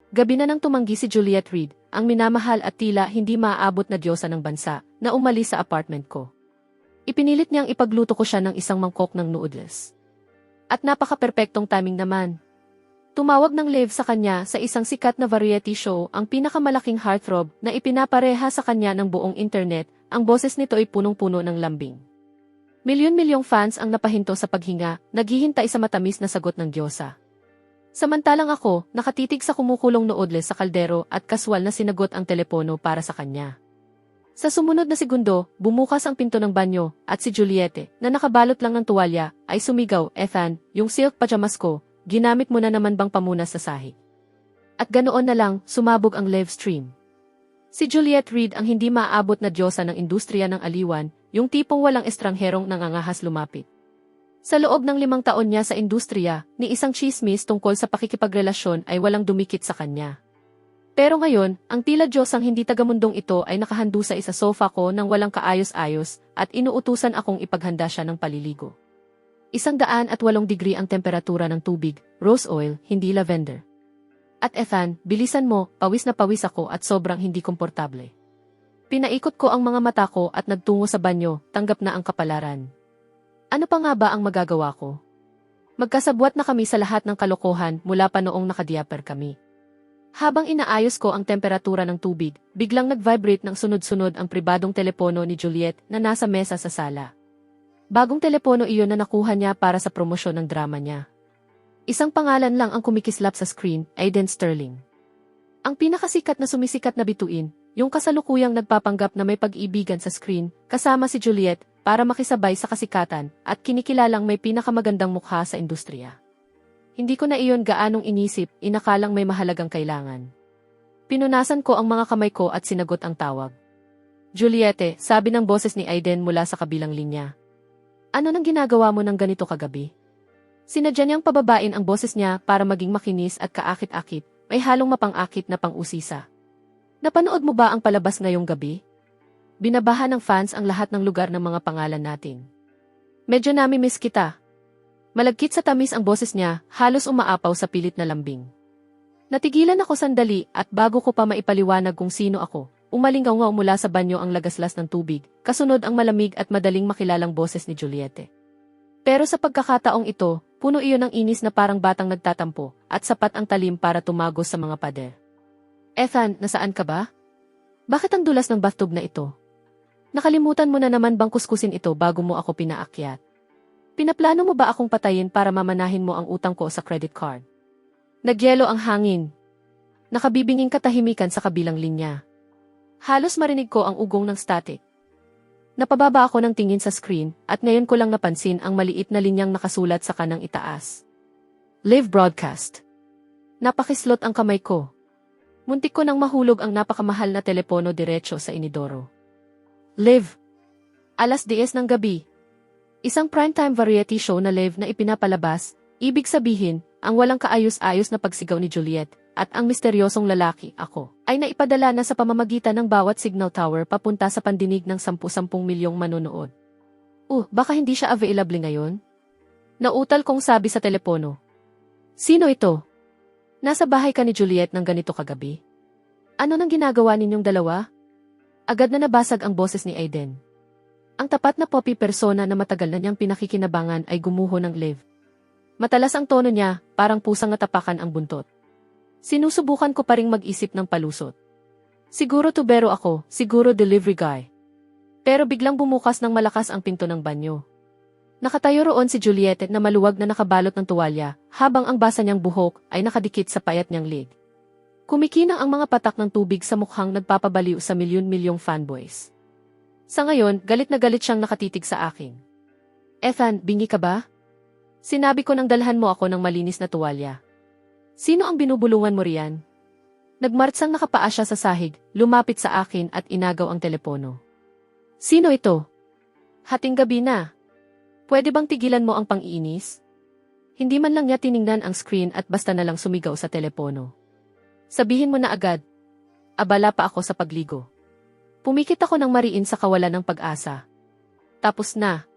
Gabi na nang tumanggi si Juliet Reed, ang minamahal at tila hindi maaabot na diyosa ng bansa, na umalis sa apartment ko. Ipinilit niyang ipagluto ko siya ng isang mangkok ng noodles. At napaka-perpektong timing naman. Tumawag ng Liv sa kanya sa isang sikat na variety show, ang pinakamalaking heartthrob na ipinapareha sa kanya ng buong internet, ang boses nito ay punong-puno ng lambing. Milyon-milyong fans ang napahinto sa paghinga, naghihintay sa matamis na sagot ng diyosa. Samantalang ako, nakatitig sa kumukulong noodles sa kaldero at kaswal na sinagot ang telepono para sa kanya. Sa sumunod na segundo, bumukas ang pinto ng banyo, at si Juliette, na nakabalot lang ng tuwalya, ay sumigaw, "Ethan, yung silk pajamas ko, ginamit mo na naman bang pamunas sa sahig?" At ganoon na lang, sumabog ang live stream. Si Juliet Reed ang hindi maaabot na diyosa ng industriya ng aliwan, yung tipong walang estrangherong nangangahas lumapit. Sa loob ng 5 taon niya sa industriya, ni isang chismis tungkol sa pakikipagrelasyon ay walang dumikit sa kanya. Pero ngayon, ang tila Diyosang hindi tagamundong ito ay nakahandusa sa sofa ko nang walang kaayos-ayos at inuutusan akong ipaghanda siya ng paliligo. 108 degree ang temperatura ng tubig, rose oil, hindi lavender. At Ethan, bilisan mo, pawis na pawis ako at sobrang hindi komportable. Pinaikot ko ang mga mata ko at nagtungo sa banyo, tanggap na ang kapalaran. Ano pa nga ba ang magagawa ko? Magkasabwat na kami sa lahat ng kalokohan mula pa noong nakadiaper kami. Habang inaayos ko ang temperatura ng tubig, biglang nag-vibrate ng sunod-sunod ang pribadong telepono ni Juliet na nasa mesa sa sala. Bagong telepono iyon na nakuha niya para sa promosyon ng drama niya. Isang pangalan lang ang kumikislap sa screen, Aiden Sterling. Ang pinakasikat na sumisikat na bituin, yung kasalukuyang nagpapanggap na may pag-ibigan sa screen, kasama si Juliet, para makisabay sa kasikatan, at kinikilalang may pinakamagandang mukha sa industriya. Hindi ko na iyon gaanong inisip, inakalang may mahalagang kailangan. Pinunasan ko ang mga kamay ko at sinagot ang tawag. "Juliette," sabi ng boses ni Aiden mula sa kabilang linya. "Ano nang ginagawa mo ng ganito kagabi?" Sinadya niyang pababain ang boses niya para maging makinis at kaakit-akit, may halong mapang-akit na pang-usisa. "Napanood mo ba ang palabas ngayong gabi? Binabaha ng fans ang lahat ng lugar ng mga pangalan natin. Medyo nami-miss kita." Malagkit sa tamis ang boses niya, halos umaapaw sa pilit na lambing. Natigilan ako sandali at bago ko pa maipaliwanag kung sino ako, umalingaw-ngaw mula sa banyo ang lagaslas ng tubig, kasunod ang malamig at madaling makilalang boses ni Juliette. Pero sa pagkakataong ito, puno iyon ng inis na parang batang nagtatampo, at sapat ang talim para tumagos sa mga pader. "Ethan, nasaan ka ba? Bakit ang dulas ng bathtub na ito? Nakalimutan mo na naman bang kuskusin ito bago mo ako pinaakyat? Pinaplano mo ba akong patayin para mamanahin mo ang utang ko sa credit card?" Nagyelo ang hangin. Nakabibinging katahimikan sa kabilang linya. Halos marinig ko ang ugong ng static. Napababa ako ng tingin sa screen at ngayon ko lang napansin ang maliit na linyang nakasulat sa kanang itaas. Live broadcast. Napakislot ang kamay ko. Muntik ko nang mahulog ang napakamahal na telepono diretso sa inidoro. Live. 10:00 ng gabi. Isang primetime variety show na live na ipinapalabas, ibig sabihin, ang walang kaayos-ayos na pagsigaw ni Juliet, at ang misteryosong lalaki, ako, ay naipadala na sa pamamagitan ng bawat signal tower papunta sa pandinig ng 10 milyong manonood. Baka hindi siya available ngayon? Nautal kong sabi sa telepono. "Sino ito? Nasa bahay ka ni Juliet ng ganito kagabi? Ano nang ginagawa ninyong dalawa?" Agad na nabasag ang boses ni Aiden. Ang tapat na poppy persona na matagal na niyang pinakikinabangan ay gumuho ng Liv. Matalas ang tono niya, parang pusang natapakan ang buntot. Sinusubukan ko pa ring mag-isip ng palusot. Siguro tubero ako, siguro delivery guy. Pero biglang bumukas ng malakas ang pinto ng banyo. Nakatayo roon si Juliette na maluwag na nakabalot ng tuwalya, habang ang basa niyang buhok ay nakadikit sa payat niyang leg. Kumikinang ang mga patak ng tubig sa mukhang nagpapabaliw sa milyon-milyong fanboys. Sa ngayon, galit na galit siyang nakatitig sa akin. "Ethan, bingi ka ba?" Sinabi ko nang dalhan mo ako ng malinis na tuwalya. "Sino ang binubulungan mo riyan?" Nagmartsang nakapaa siya sa sahig, lumapit sa akin at inagaw ang telepono. "Sino ito? Hating gabi na. Pwede bang tigilan mo ang pang-iinis?" Hindi man lang niya tiningnan ang screen at basta na lang sumigaw sa telepono. "Sabihin mo na agad." Abala pa ako sa pagligo. Pumikit ako ng mariin sa kawalan ng pag-asa. Tapos na.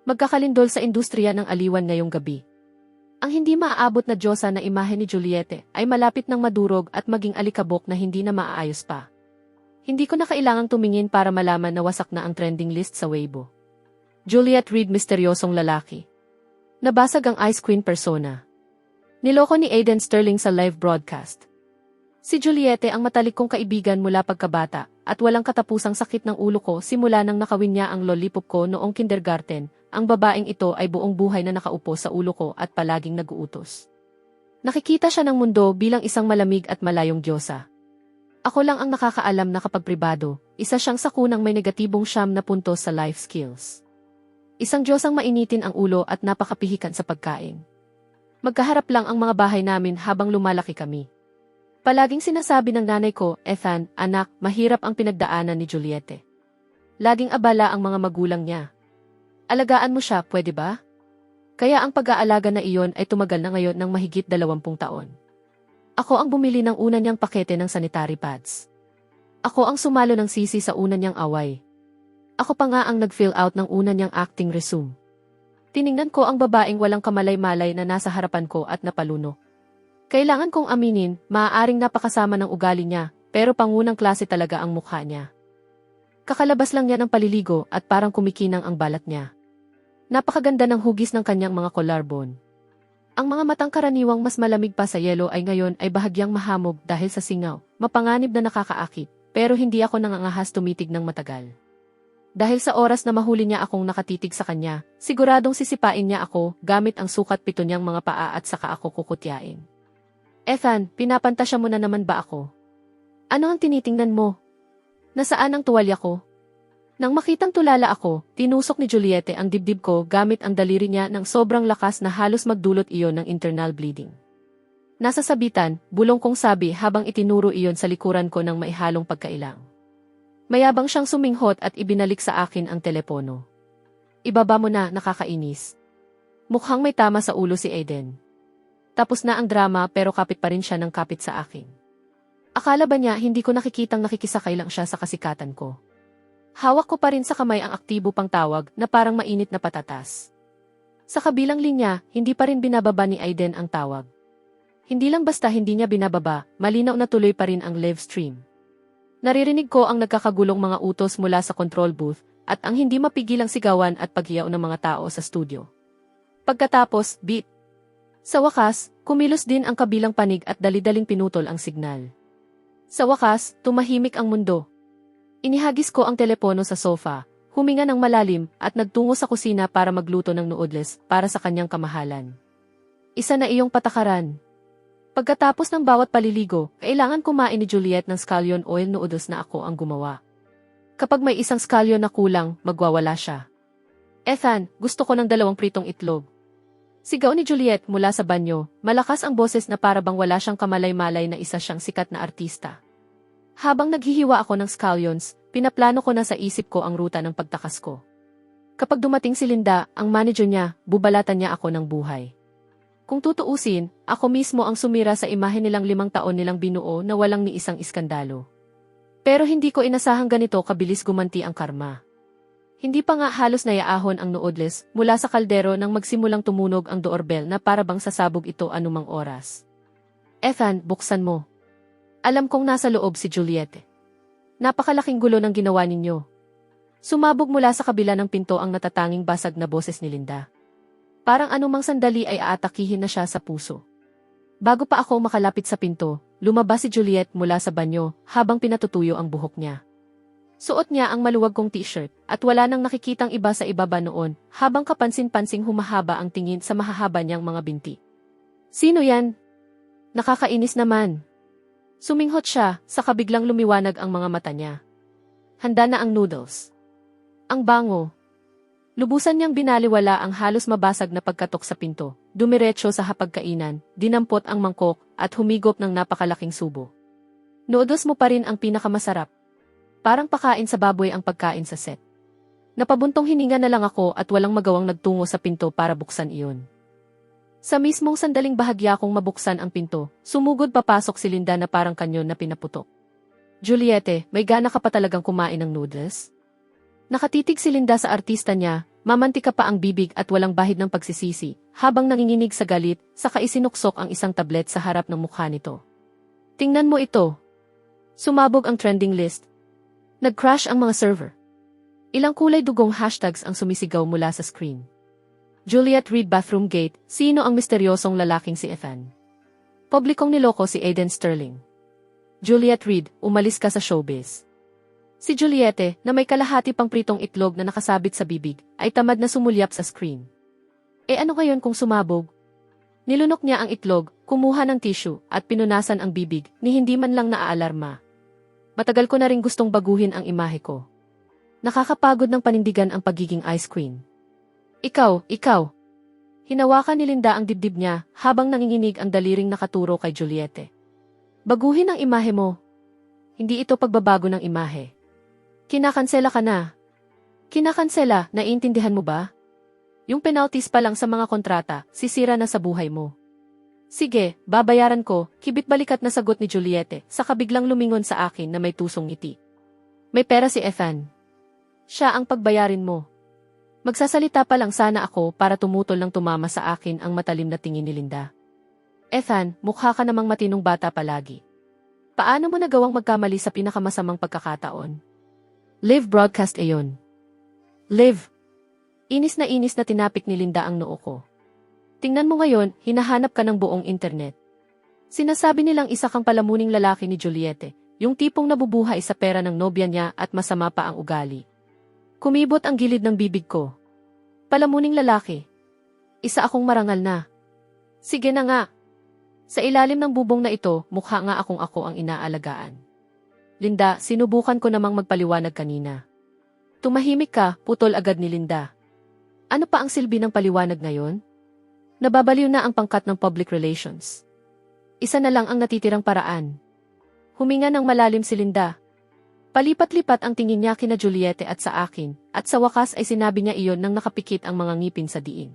Magkakalindol sa industriya ng aliwan ngayong gabi. Ang hindi maaabot na diyosa na imahe ni Juliette ay malapit ng madurog at maging alikabok na hindi na maaayos pa. Hindi ko na kailangang tumingin para malaman na wasak na ang trending list sa Weibo. Juliette Reid, misteryosong lalaki. Nabasag ang Ice Queen persona. Niloko ni Aiden Sterling sa live broadcast. Si Juliette ang matalik kong kaibigan mula pagkabata at walang katapusang sakit ng ulo ko simula nang nakawin niya ang lollipop ko noong kindergarten. Ang babaeng ito ay buong buhay na nakaupo sa ulo ko at palaging nag-uutos. Nakikita siya ng mundo bilang isang malamig at malayong diyosa. Ako lang ang nakakaalam na kapag pribado, isa siyang sakunang may negatibong 9 na puntos sa life skills. Isang diyosang mainitin ang ulo at napakapihikan sa pagkain. Magkaharap lang ang mga bahay namin habang lumalaki kami. Palaging sinasabi ng nanay ko, Ethan, anak, mahirap ang pinagdaanan ni Juliette. Laging abala ang mga magulang niya. Alagaan mo siya, pwede ba? Kaya ang pag-aalaga na iyon ay tumagal na ngayon ng mahigit 20 taon. Ako ang bumili ng una niyang pakete ng sanitary pads. Ako ang sumalo ng sisi sa una niyang away. Ako pa nga ang nag-fill out ng una niyang acting resume. Tiningnan ko ang babaeng walang kamalay-malay na nasa harapan ko at napaluno. Kailangan kong aminin, maaaring napakasama ng ugali niya, pero pangunang klase talaga ang mukha niya. Kakalabas lang niya ng paliligo at parang kumikinang ang balat niya. Napakaganda ng hugis ng kanyang mga collarbone. Ang mga matang karaniwang mas malamig pa sa yelo ay ngayon ay bahagyang mahamog dahil sa singaw, mapanganib na nakakaakit, pero hindi ako nangangahas tumitig ng matagal. Dahil sa oras na mahuli niya akong nakatitig sa kanya, siguradong sisipain niya ako gamit ang sukat 7 niyang mga paa at saka ako kukutyain. Ethan, pinapantasya mo na naman ba ako? Ano ang tinitingnan mo? Nasaan ang tuwalya ko? Nang makitang tulala ako, tinusok ni Juliette ang dibdib ko gamit ang daliri niya ng sobrang lakas na halos magdulot iyon ng internal bleeding. Nasa sabitan, bulong kong sabi habang itinuro iyon sa likuran ko ng maihalong pagkailang. Mayabang siyang suminghot at ibinalik sa akin ang telepono. Ibaba mo na, nakakainis. Mukhang may tama sa ulo si Aiden. Tapos na ang drama pero kapit pa rin siya ng kapit sa akin. Akala ba niya hindi ko nakikitang nakikisakay lang siya sa kasikatan ko? Hawak ko pa rin sa kamay ang aktibo pang tawag na parang mainit na patatas. Sa kabilang linya, hindi pa rin binababa ni Aiden ang tawag. Hindi lang basta hindi niya binababa, malinaw na tuloy pa rin ang live stream. Naririnig ko ang nagkakagulong mga utos mula sa control booth at ang hindi mapigilang sigawan at paghiyaw ng mga tao sa studio. Pagkatapos, beat. Sa wakas, kumilos din ang kabilang panig at dali-daling pinutol ang signal. Sa wakas, tumahimik ang mundo. Inihagis ko ang telepono sa sofa, huminga ng malalim at nagtungo sa kusina para magluto ng noodles para sa kanyang kamahalan. Isa na iyong patakaran. Pagkatapos ng bawat paliligo, kailangan kumain ni Juliette ng scallion oil noodles na ako ang gumawa. Kapag may isang scallion na kulang, magwawala siya. Ethan, gusto ko ng 2 pritong itlog. Sigaw ni Juliette mula sa banyo, malakas ang boses na para bang wala siyang kamalay-malay na isa siyang sikat na artista. Habang naghihiwa ako ng scallions, pinaplano ko na sa isip ko ang ruta ng pagtakas ko. Kapag dumating si Linda, ang manager niya, bubalatan niya ako ng buhay. Kung tutuusin, ako mismo ang sumira sa imahe nilang 5 taon nilang binuo na walang ni isang iskandalo. Pero hindi ko inasahang ganito kabilis gumanti ang karma. Hindi pa nga halos nayaahon ang noodles mula sa kaldero nang magsimulang tumunog ang doorbell na para bang sasabog ito anumang oras. Ethan, buksan mo. Alam kong nasa loob si Juliette. Napakalaking gulo ng ginawa ninyo. Sumabog mula sa kabila ng pinto ang natatanging basag na boses ni Linda. Parang anumang sandali ay aatakihin na siya sa puso. Bago pa ako makalapit sa pinto, lumabas si Juliette mula sa banyo habang pinatutuyo ang buhok niya. Suot niya ang maluwag kong t-shirt at wala nang nakikitang iba sa ibaba noon habang kapansin-pansing humahaba ang tingin sa mahahaba niyang mga binti. Sino yan? Nakakainis naman. Suminghot siya, saka biglang lumiwanag ang mga mata niya. Handa na ang noodles. Ang bango. Lubusan niyang binaliwala ang halos mabasag na pagkatok sa pinto, dumiretso sa hapagkainan, dinampot ang mangkok at humigop ng napakalaking subo. Noodles mo pa rin ang pinakamasarap. Parang pakain sa baboy ang pagkain sa set. Napabuntong hininga na lang ako at walang magawang nagtungo sa pinto para buksan iyon. Sa mismong sandaling bahagya kong mabuksan ang pinto, sumugod papasok si Linda na parang kanyon na pinaputok. Juliette, may gana ka pa talagang kumain ng noodles? Nakatitig si Linda sa artista niya, mamantika pa ang bibig at walang bahid ng pagsisisi, habang nanginginig sa galit, saka isinuksok ang isang tablet sa harap ng mukha nito. Tingnan mo ito. Sumabog ang trending list. Nag-crash ang mga server. Ilang kulay dugong hashtags ang sumisigaw mula sa screen. Juliet Reed Bathroom Gate, sino ang misteryosong lalaking si Ethan? Publikong niloko si Aiden Sterling. Juliet Reed, umalis ka sa showbiz. Si Juliette, na may kalahati pang pritong itlog na nakasabit sa bibig, ay tamad na sumulyap sa screen. Ano ngayon kung sumabog? Nilunok niya ang itlog, kumuha ng tissue, at pinunasan ang bibig, ni hindi man lang naaalarma. Matagal ko na rin gustong baguhin ang imahe ko. Nakakapagod ng panindigan ang pagiging ice queen. Ikaw. Hinawakan ni Linda ang dibdib niya, habang nanginginig ang daliring nakaturo kay Juliette. Baguhin ang imahe mo. Hindi ito pagbabago ng imahe. Kinakansela ka na. Kinakansela, naiintindihan mo ba? Yung penalties pa lang sa mga kontrata, sisira na sa buhay mo. Sige, babayaran ko, kibit balikat na sagot ni Juliette, saka biglang lumingon sa akin na may tusong ngiti. May pera si Ethan. Siya ang pagbayarin mo. Magsasalita pa lang sana ako para tumutol ng tumama sa akin ang matalim na tingin ni Linda. Ethan, mukha ka namang matinong bata palagi. Paano mo nagawang magkamali sa pinakamasamang pagkakataon? Live broadcast ayon. Live. Inis na tinapik ni Linda ang noo ko. Tingnan mo ngayon, hinahanap ka ng buong internet. Sinasabi nilang isa kang palamuning lalaki ni Juliette, yung tipong nabubuhay sa pera ng nobya niya at masama pa ang ugali. Kumibot ang gilid ng bibig ko. Palamuning lalaki. Isa akong marangal na. Sige na nga. Sa ilalim ng bubong na ito, mukha nga akong ako ang inaalagaan. Linda, sinubukan ko namang magpaliwanag kanina. Tumahimik ka, putol agad ni Linda. Ano pa ang silbi ng paliwanag ngayon? Nababaliw na ang pangkat ng public relations. Isa na lang ang natitirang paraan. Huminga ng malalim si Linda. Palipat-lipat ang tingin niya kina Juliette at sa akin, at sa wakas ay sinabi niya iyon nang nakapikit ang mga ngipin sa diin.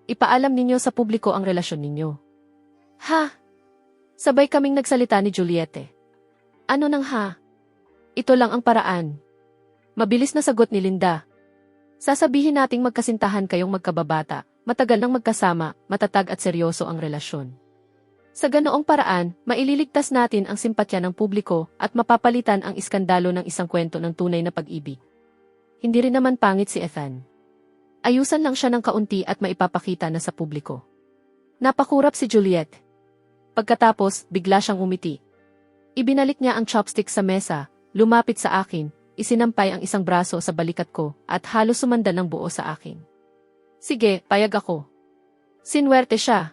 Ipaalam ninyo sa publiko ang relasyon ninyo. Ha? Sabay kaming nagsalita ni Juliette. Ano nang ha? Ito lang ang paraan. Mabilis na sagot ni Linda. Sasabihin nating magkasintahan kayong magkababata, matagal nang magkasama, matatag at seryoso ang relasyon. Sa ganoong paraan, maililigtas natin ang simpatya ng publiko at mapapalitan ang iskandalo ng isang kwento ng tunay na pag-ibig. Hindi rin naman pangit si Ethan. Ayusan lang siya ng kaunti at maipapakita na sa publiko. Napakurap si Juliette. Pagkatapos, bigla siyang umiti. Ibinalik niya ang chopstick sa mesa, lumapit sa akin, isinampay ang isang braso sa balikat ko, at halos sumanda ng buo sa akin. Sige, payag ako. Sinwerte siya.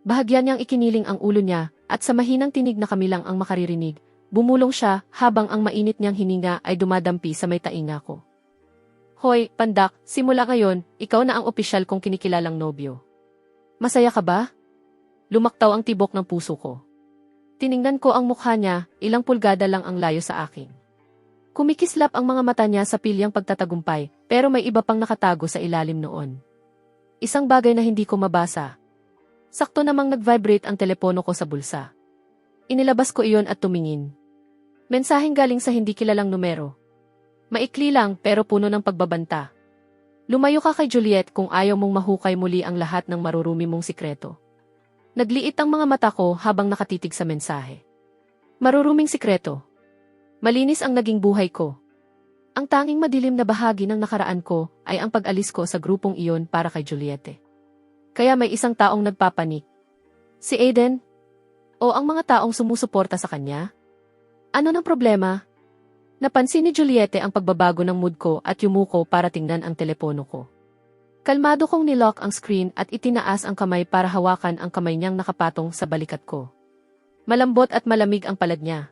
Bahagyan niyang ikiniling ang ulo niya, at sa mahinang tinig na kami lang ang makaririnig, bumulong siya habang ang mainit niyang hininga ay dumadampi sa may tainga ko. Hoy, pandak, simula ngayon, ikaw na ang opisyal kong kinikilalang nobyo. Masaya ka ba? Lumaktaw ang tibok ng puso ko. Tiningnan ko ang mukha niya, ilang pulgada lang ang layo sa akin. Kumikislap ang mga mata niya sa pilyang pagtatagumpay, pero may iba pang nakatago sa ilalim noon. Isang bagay na hindi ko mabasa. Sakto namang nag-vibrate ang telepono ko sa bulsa. Inilabas ko iyon at tumingin. Mensaheng galing sa hindi kilalang numero. Maikli lang pero puno ng pagbabanta. Lumayo ka kay Juliette kung ayaw mong mahukay muli ang lahat ng marurumi mong sikreto. Nagliit ang mga mata ko habang nakatitig sa mensahe. Maruruming sikreto. Malinis ang naging buhay ko. Ang tanging madilim na bahagi ng nakaraan ko ay ang pag-alis ko sa grupong iyon para kay Juliette. Kaya may isang taong nagpapanik. Si Aiden? O ang mga taong sumusuporta sa kanya? Ano ng problema? Napansin ni Juliette ang pagbabago ng mood ko at yumuko para tingnan ang telepono ko. Kalmado kong nilock ang screen at itinaas ang kamay para hawakan ang kamay niyang nakapatong sa balikat ko. Malambot at malamig ang palad niya.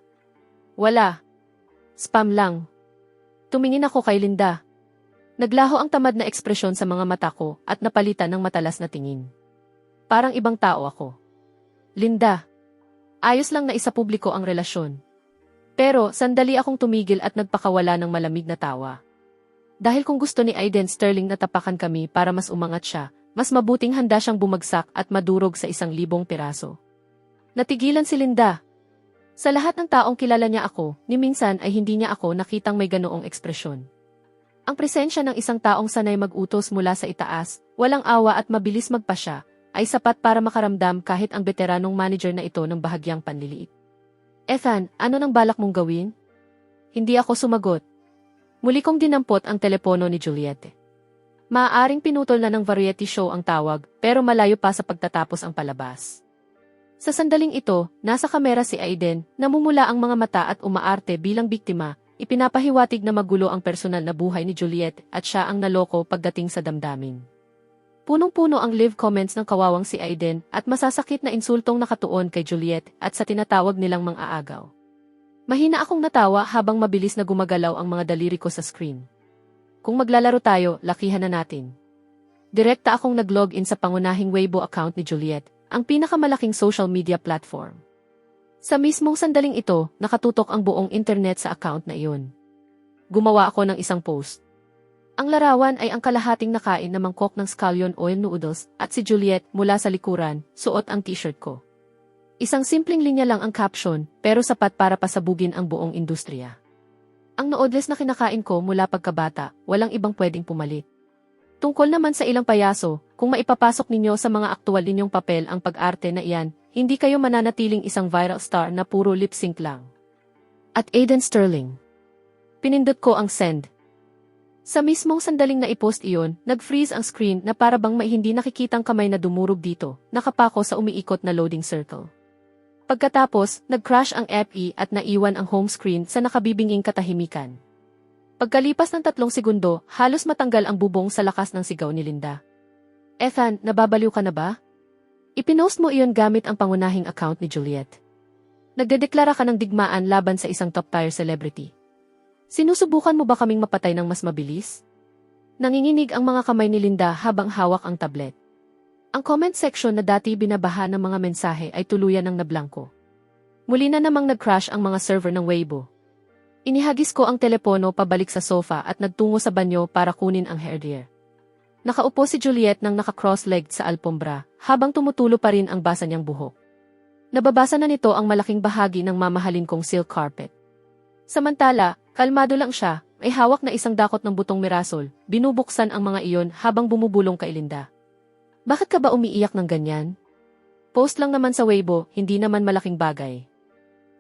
Wala. Spam lang. Tumingin ako kay Linda. Naglaho ang tamad na ekspresyon sa mga mata ko at napalitan ng matalas na tingin. Parang ibang tao ako. Linda. Ayos lang na isapubliko ang relasyon. Pero sandali akong tumigil at nagpakawala ng malamig na tawa. Dahil kung gusto ni Aiden Sterling na tapakan kami para mas umangat siya, mas mabuting handa siyang bumagsak at madurog sa 1,000 piraso. Natigilan si Linda. Sa lahat ng taong kilala niya ako, ni minsan ay hindi niya ako nakitang may ganoong ekspresyon. Ang presensya ng isang taong sanay mag-utos mula sa itaas, walang awa at mabilis magpasya, ay sapat para makaramdam kahit ang veteranong manager na ito ng bahagyang panliliit. Ethan, ano nang balak mong gawin? Hindi ako sumagot. Muli kong dinampot ang telepono ni Juliette. Maaaring pinutol na ng variety show ang tawag, pero malayo pa sa pagtatapos ang palabas. Sa sandaling ito, nasa kamera si Aiden, namumula ang mga mata at umaarte bilang biktima, ipinapahiwatig na magulo ang personal na buhay ni Juliette at siya ang naloko pagdating sa damdamin. Punong-puno ang live comments ng kawawang si Aiden at masasakit na insultong nakatuon kay Juliette at sa tinatawag nilang mga aagaw. Mahina akong natawa habang mabilis na gumagalaw ang mga daliri ko sa screen. Kung maglalaro tayo, lakihan na natin. Direkta akong nag-login sa pangunahing Weibo account ni Juliette, ang pinakamalaking social media platform. Sa mismong sandaling ito, nakatutok ang buong internet sa account na iyon. Gumawa ako ng isang post. Ang larawan ay ang kalahating nakain na mangkok ng scallion oil noodles at si Juliette mula sa likuran, suot ang t-shirt ko. Isang simpleng linya lang ang caption, pero sapat para pasabugin ang buong industriya. Ang noodles na kinakain ko mula pagkabata, walang ibang pwedeng pumalit. Tungkol naman sa ilang payaso, kung maipapasok ninyo sa mga aktual ninyong papel ang pag-arte na iyan, hindi kayo mananatiling isang viral star na puro lip-sync lang. At Aiden Sterling. Pinindot ko ang send. Sa mismong sandaling na i-post iyon, nag-freeze ang screen na para bang may hindi nakikitang kamay na dumurog dito, nakapako sa umiikot na loading circle. Pagkatapos, nag-crash ang FE at naiwan ang home screen sa nakabibinging katahimikan. Pagkalipas ng 3 segundo, halos matanggal ang bubong sa lakas ng sigaw ni Linda. Ethan, nababaliw ka na ba? Ipinost mo iyon gamit ang pangunahing account ni Juliette. Nagdedeklara ka ng digmaan laban sa isang top-tier celebrity. Sinusubukan mo ba kaming mapatay ng mas mabilis? Nanginginig ang mga kamay ni Linda habang hawak ang tablet. Ang comment section na dati binabaha ng mga mensahe ay tuluyan ng nablangko. Muli na namang nag-crash ang mga server ng Weibo. Inihagis ko ang telepono pabalik sa sofa at nagtungo sa banyo para kunin ang hair dryer. Nakaupo si Juliette nang naka-cross-legged sa alpombra, habang tumutulo pa rin ang basa niyang buhok. Nababasa na nito ang malaking bahagi ng mamahalin kong silk carpet. Samantala, kalmado lang siya, may hawak na isang dakot ng butong mirasol, binubuksan ang mga iyon habang bumubulong kay Linda. Bakit ka ba umiiyak ng ganyan? Post lang naman sa Weibo, hindi naman malaking bagay.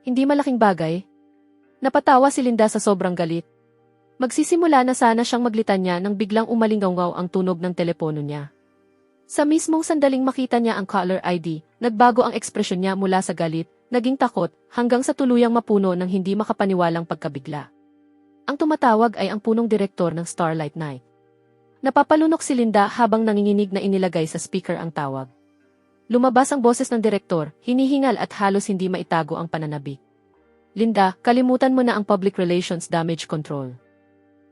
Hindi malaking bagay? Napatawa si Linda sa sobrang galit. Magsisimula na sana siyang maglitanya nang biglang umalingaw ang tunog ng telepono niya. Sa mismong sandaling makita niya ang caller ID, nagbago ang ekspresyon niya mula sa galit, naging takot, hanggang sa tuluyang mapuno ng hindi makapaniwalang pagkabigla. Ang tumatawag ay ang punong direktor ng Starlight Night. Napapalunok si Linda habang nanginginig na inilagay sa speaker ang tawag. Lumabas ang boses ng direktor, hinihingal at halos hindi maitago ang pananabik. Linda, kalimutan mo na ang public relations damage control.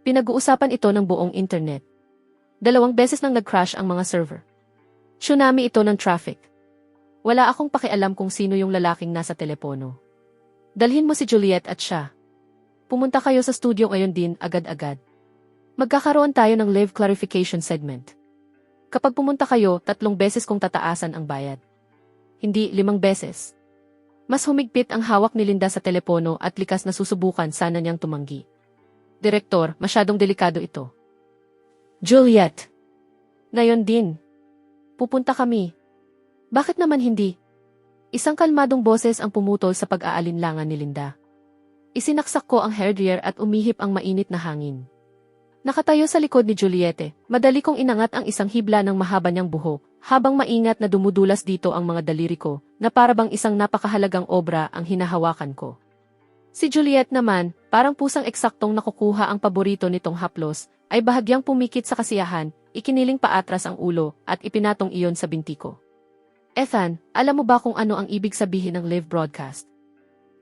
Pinag-uusapan ito ng buong internet. 2 beses nang nag-crash ang mga server. Tsunami ito ng traffic. Wala akong pakialam kung sino yung lalaking nasa telepono. Dalhin mo si Juliette at siya. Pumunta kayo sa studio ngayon din agad-agad. Magkakaroon tayo ng live clarification segment. Kapag pumunta kayo, 3 beses kong tataasan ang bayad. Hindi 5 beses. Mas humigpit ang hawak ni Linda sa telepono at likas na susubukan sana niyang tumanggi. Direktor, masyadong delikado ito. Juliette. Ngayon din. Pupunta kami. Bakit naman hindi? Isang kalmadong boses ang pumutol sa pag-aalinlangan ni Linda. Isinaksak ko ang hairdryer at umihip ang mainit na hangin. Nakatayo sa likod ni Juliette, madali kong inangat ang isang hibla ng mahaba niyang buhok, habang maingat na dumudulas dito ang mga daliri ko, na parabang isang napakahalagang obra ang hinahawakan ko. Si Juliette naman, parang pusang eksaktong nakukuha ang paborito nitong haplos, ay bahagyang pumikit sa kasiyahan, ikiniling paatras ang ulo, at ipinatong iyon sa binti ko. Ethan, alam mo ba kung ano ang ibig sabihin ng live broadcast?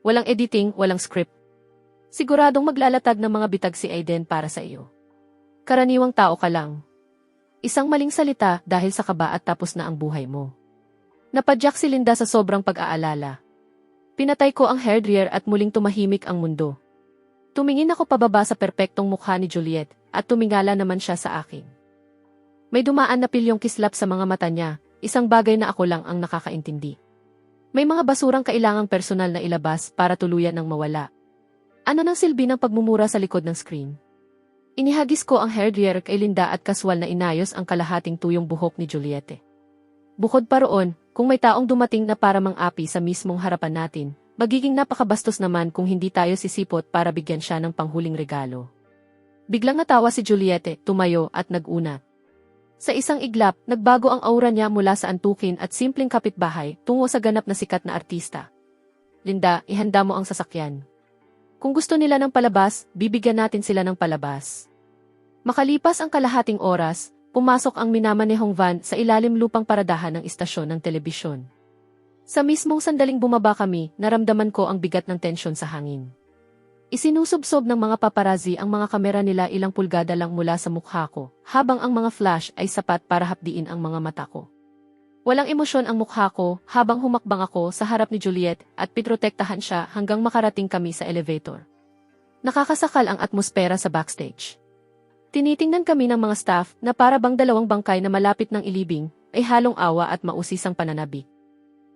Walang editing, walang script. Siguradong maglalatag ng mga bitag si Aiden para sa iyo. Karaniwang tao ka lang. Isang maling salita dahil sa kaba at tapos na ang buhay mo. Napadyak si Linda sa sobrang pag-aalala. Pinatay ko ang hairdryer at muling tumahimik ang mundo. Tumingin ako pababa sa perpektong mukha ni Juliette at tumingala naman siya sa akin. May dumaan na pilyong kislap sa mga mata niya, isang bagay na ako lang ang nakakaintindi. May mga basurang kailangang personal na ilabas para tuluyan ng mawala. Ano nang silbi ng pagmumura sa likod ng screen? Inihagis ko ang hairdryer kay Linda at kaswal na inayos ang kalahating tuyong buhok ni Juliette. Bukod pa roon, kung may taong dumating na para mang-api sa mismong harapan natin, magiging napakabastos naman kung hindi tayo sisipot para bigyan siya ng panghuling regalo. Biglang natawa si Juliette, tumayo at nag-unat. Sa isang iglap, nagbago ang aura niya mula sa antukin at simpleng kapitbahay tungo sa ganap na sikat na artista. Linda, ihanda mo ang sasakyan. Kung gusto nila ng palabas, bibigyan natin sila ng palabas. Makalipas ang kalahating oras, pumasok ang minamanehong van sa ilalim lupang paradahan ng istasyon ng telebisyon. Sa mismong sandaling bumaba kami, naramdaman ko ang bigat ng tensyon sa hangin. Isinusubsob ng mga paparazzi ang mga kamera nila ilang pulgada lang mula sa mukha ko, habang ang mga flash ay sapat para hapdiin ang mga mata ko. Walang emosyon ang mukha ko habang humakbang ako sa harap ni Juliette at pitrotektahan siya hanggang makarating kami sa elevator. Nakakasakal ang atmosfera sa backstage. Tinitingnan kami ng mga staff na para bang dalawang bangkay na malapit ng ilibing ay halong awa at mausisang pananabik.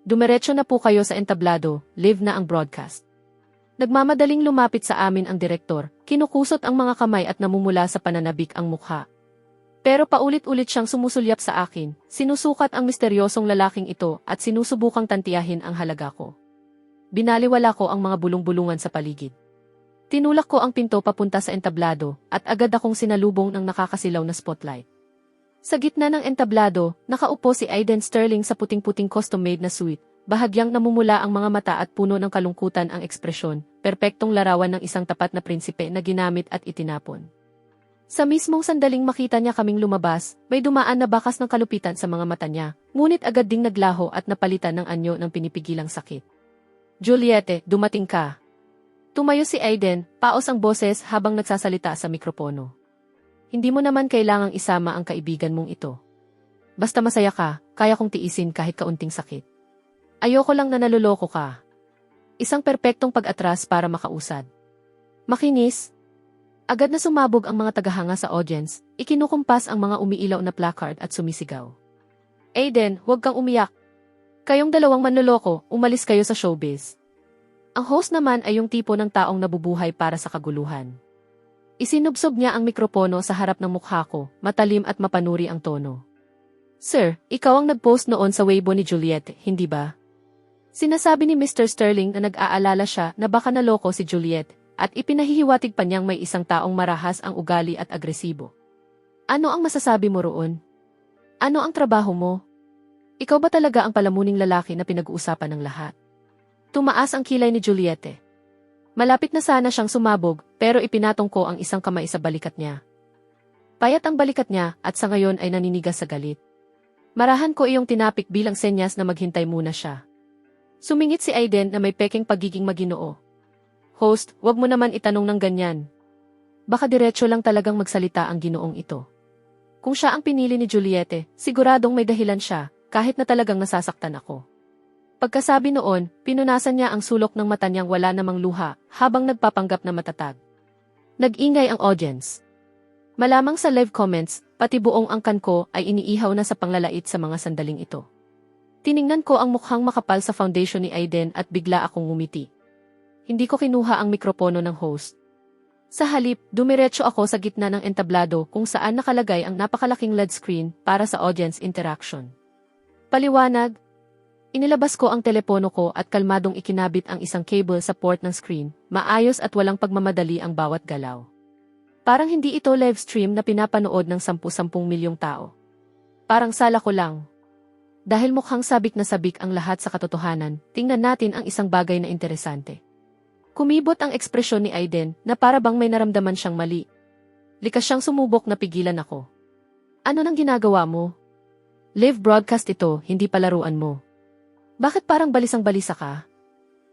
Dumiretso na po kayo sa entablado, live na ang broadcast. Nagmamadaling lumapit sa amin ang direktor, kinukusot ang mga kamay at namumula sa pananabik ang mukha. Pero paulit-ulit siyang sumusulyap sa akin, sinusukat ang misteryosong lalaking ito at sinusubukang tantiyahin ang halaga ko. Binaliwala ko ang mga bulong-bulungan sa paligid. Tinulak ko ang pinto papunta sa entablado at agad akong sinalubong ng nakakasilaw na spotlight. Sa gitna ng entablado, nakaupo si Aiden Sterling sa puting-puting custom-made na suite, bahagyang namumula ang mga mata at puno ng kalungkutan ang ekspresyon, perpektong larawan ng isang tapat na prinsipe na ginamit at itinapon. Sa mismong sandaling makita niya kaming lumabas, may dumaan na bakas ng kalupitan sa mga mata niya, ngunit agad ding naglaho at napalitan ng anyo ng pinipigilang sakit. Juliette, dumating ka. Tumayo si Aiden, paos ang boses habang nagsasalita sa mikropono. Hindi mo naman kailangang isama ang kaibigan mong ito. Basta masaya ka, kaya kong tiisin kahit kaunting sakit. Ayoko lang na naluloko ka. Isang perpektong pag-atras para makausad. Makinis. Agad na sumabog ang mga tagahanga sa audience, ikinukumpas ang mga umiilaw na placard at sumisigaw. Aiden, huwag kang umiyak. Kayong dalawang manloloko, umalis kayo sa showbiz. Ang host naman ay yung tipo ng taong nabubuhay para sa kaguluhan. Isinubsob niya ang mikropono sa harap ng mukha ko, matalim at mapanuri ang tono. Sir, ikaw ang nag-post noon sa Weibo ni Juliette, hindi ba? Sinasabi ni Mr. Sterling na nag-aalala siya na baka naloko si Juliette, at ipinahihiwatig pa niyang may isang taong marahas ang ugali at agresibo. Ano ang masasabi mo roon? Ano ang trabaho mo? Ikaw ba talaga ang palamuning lalaki na pinag-uusapan ng lahat? Tumaas ang kilay ni Juliette. Malapit na sana siyang sumabog, pero ipinatong ko ang isang kamay sa balikat niya. Payat ang balikat niya at sa ngayon ay naninigas sa galit. Marahan ko iyong tinapik bilang senyas na maghintay muna siya. Sumingit si Aiden na may peking pagiging maginoo. Host, wag mo naman itanong ng ganyan. Baka diretso lang talagang magsalita ang ginoong ito. Kung siya ang pinili ni Juliette, siguradong may dahilan siya, kahit na talagang nasasaktan ako. Pagkasabi noon, pinunasan niya ang sulok ng mata niyang wala namang luha, habang nagpapanggap na matatag. Nag-ingay ang audience. Malamang sa live comments, pati buong angkan ko ay iniihaw na sa panglalait sa mga sandaling ito. Tiningnan ko ang mukhang makapal sa foundation ni Aiden at bigla akong ngumiti. Hindi ko kinuha ang mikropono ng host. Sa halip, dumiretso ako sa gitna ng entablado kung saan nakalagay ang napakalaking LED screen para sa audience interaction. Paliwanag. Inilabas ko ang telepono ko at kalmadong ikinabit ang isang cable sa port ng screen, maayos at walang pagmamadali ang bawat galaw. Parang hindi ito live stream na pinapanood ng 10-10 milyong tao. Parang sala ko lang. Dahil mukhang sabik na sabik ang lahat sa katotohanan, tingnan natin ang isang bagay na interesante. Kumibot ang ekspresyon ni Aiden na para bang may naramdaman siyang mali. Likas siyang sumubok na pigilan ako. Ano nang ginagawa mo? Live broadcast ito, hindi palaruan mo. Bakit parang balisang-balisa ka?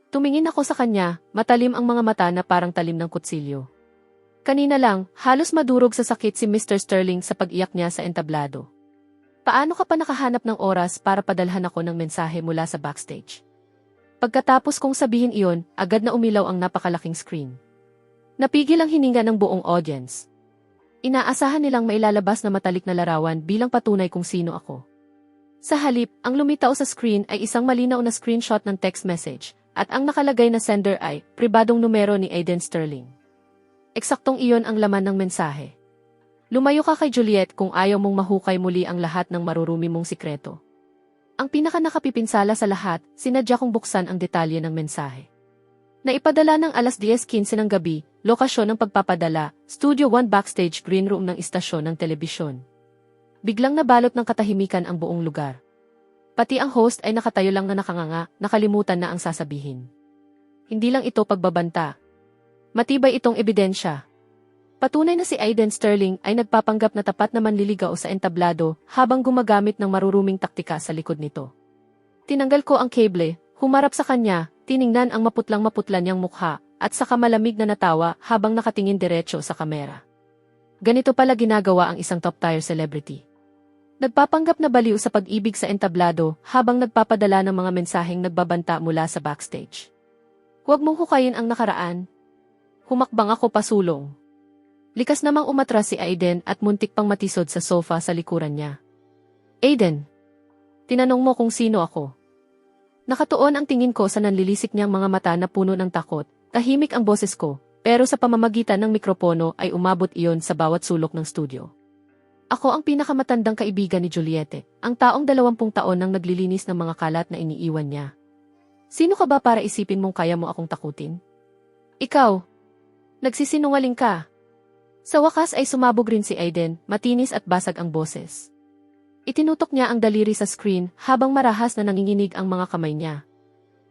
Tumingin ako sa kanya, matalim ang mga mata na parang talim ng kutsilyo. Kanina lang, halos madurog sa sakit si Mr. Sterling sa pag-iyak niya sa entablado. Paano ka pa nakahanap ng oras para padalhan ako ng mensahe mula sa backstage? Pagkatapos kong sabihin iyon, agad na umilaw ang napakalaking screen. Napigil ang hininga ng buong audience. Inaasahan nilang mailalabas na matalik na larawan bilang patunay kung sino ako. Sa halip, ang lumitaw sa screen ay isang malinaw na screenshot ng text message, at ang nakalagay na sender ay pribadong numero ni Aiden Sterling. Eksaktong iyon ang laman ng mensahe. Lumayo ka kay Juliet kung ayaw mong mahukay muli ang lahat ng marurumi mong sikreto. Ang pinaka-nakapipinsala sa lahat, sinadya kong buksan ang detalye ng mensahe. Naipadala ng alas 10:15 ng gabi, lokasyon ng pagpapadala, Studio 1 backstage green room ng istasyon ng telebisyon. Biglang nabalot ng katahimikan ang buong lugar. Pati ang host ay nakatayo lang na nakanganga, nakalimutan na ang sasabihin. Hindi lang ito pagbabanta. Matibay itong ebidensya. Patunay na si Aiden Sterling ay nagpapanggap na tapat na manliligaw sa entablado habang gumagamit ng maruruming taktika sa likod nito. Tinanggal ko ang kable, humarap sa kanya, tiningnan ang maputlang-maputla niyang mukha, at saka malamig na natawa habang nakatingin diretso sa kamera. Ganito pala ginagawa ang isang top-tier celebrity. Nagpapanggap na baliw sa pag-ibig sa entablado habang nagpapadala ng mga mensaheng nagbabanta mula sa backstage. Huwag mong hukayin ang nakaraan. Humakbang ako pasulong. Likas namang umatras si Aiden at muntik pang matisod sa sofa sa likuran niya. Aiden, tinanong mo kung sino ako. Nakatuon ang tingin ko sa nanlilisik niyang mga mata na puno ng takot, tahimik ang boses ko, pero sa pamamagitan ng mikropono ay umabot iyon sa bawat sulok ng studio. Ako ang pinakamatandang kaibigan ni Juliette, ang taong 20 taon nang naglilinis ng mga kalat na iniiwan niya. Sino ka ba para isipin mong kaya mo akong takutin? Ikaw. Nagsisinungaling ka. Sa wakas ay sumabog rin si Aiden, matinis at basag ang boses. Itinutok niya ang daliri sa screen habang marahas na nanginginig ang mga kamay niya.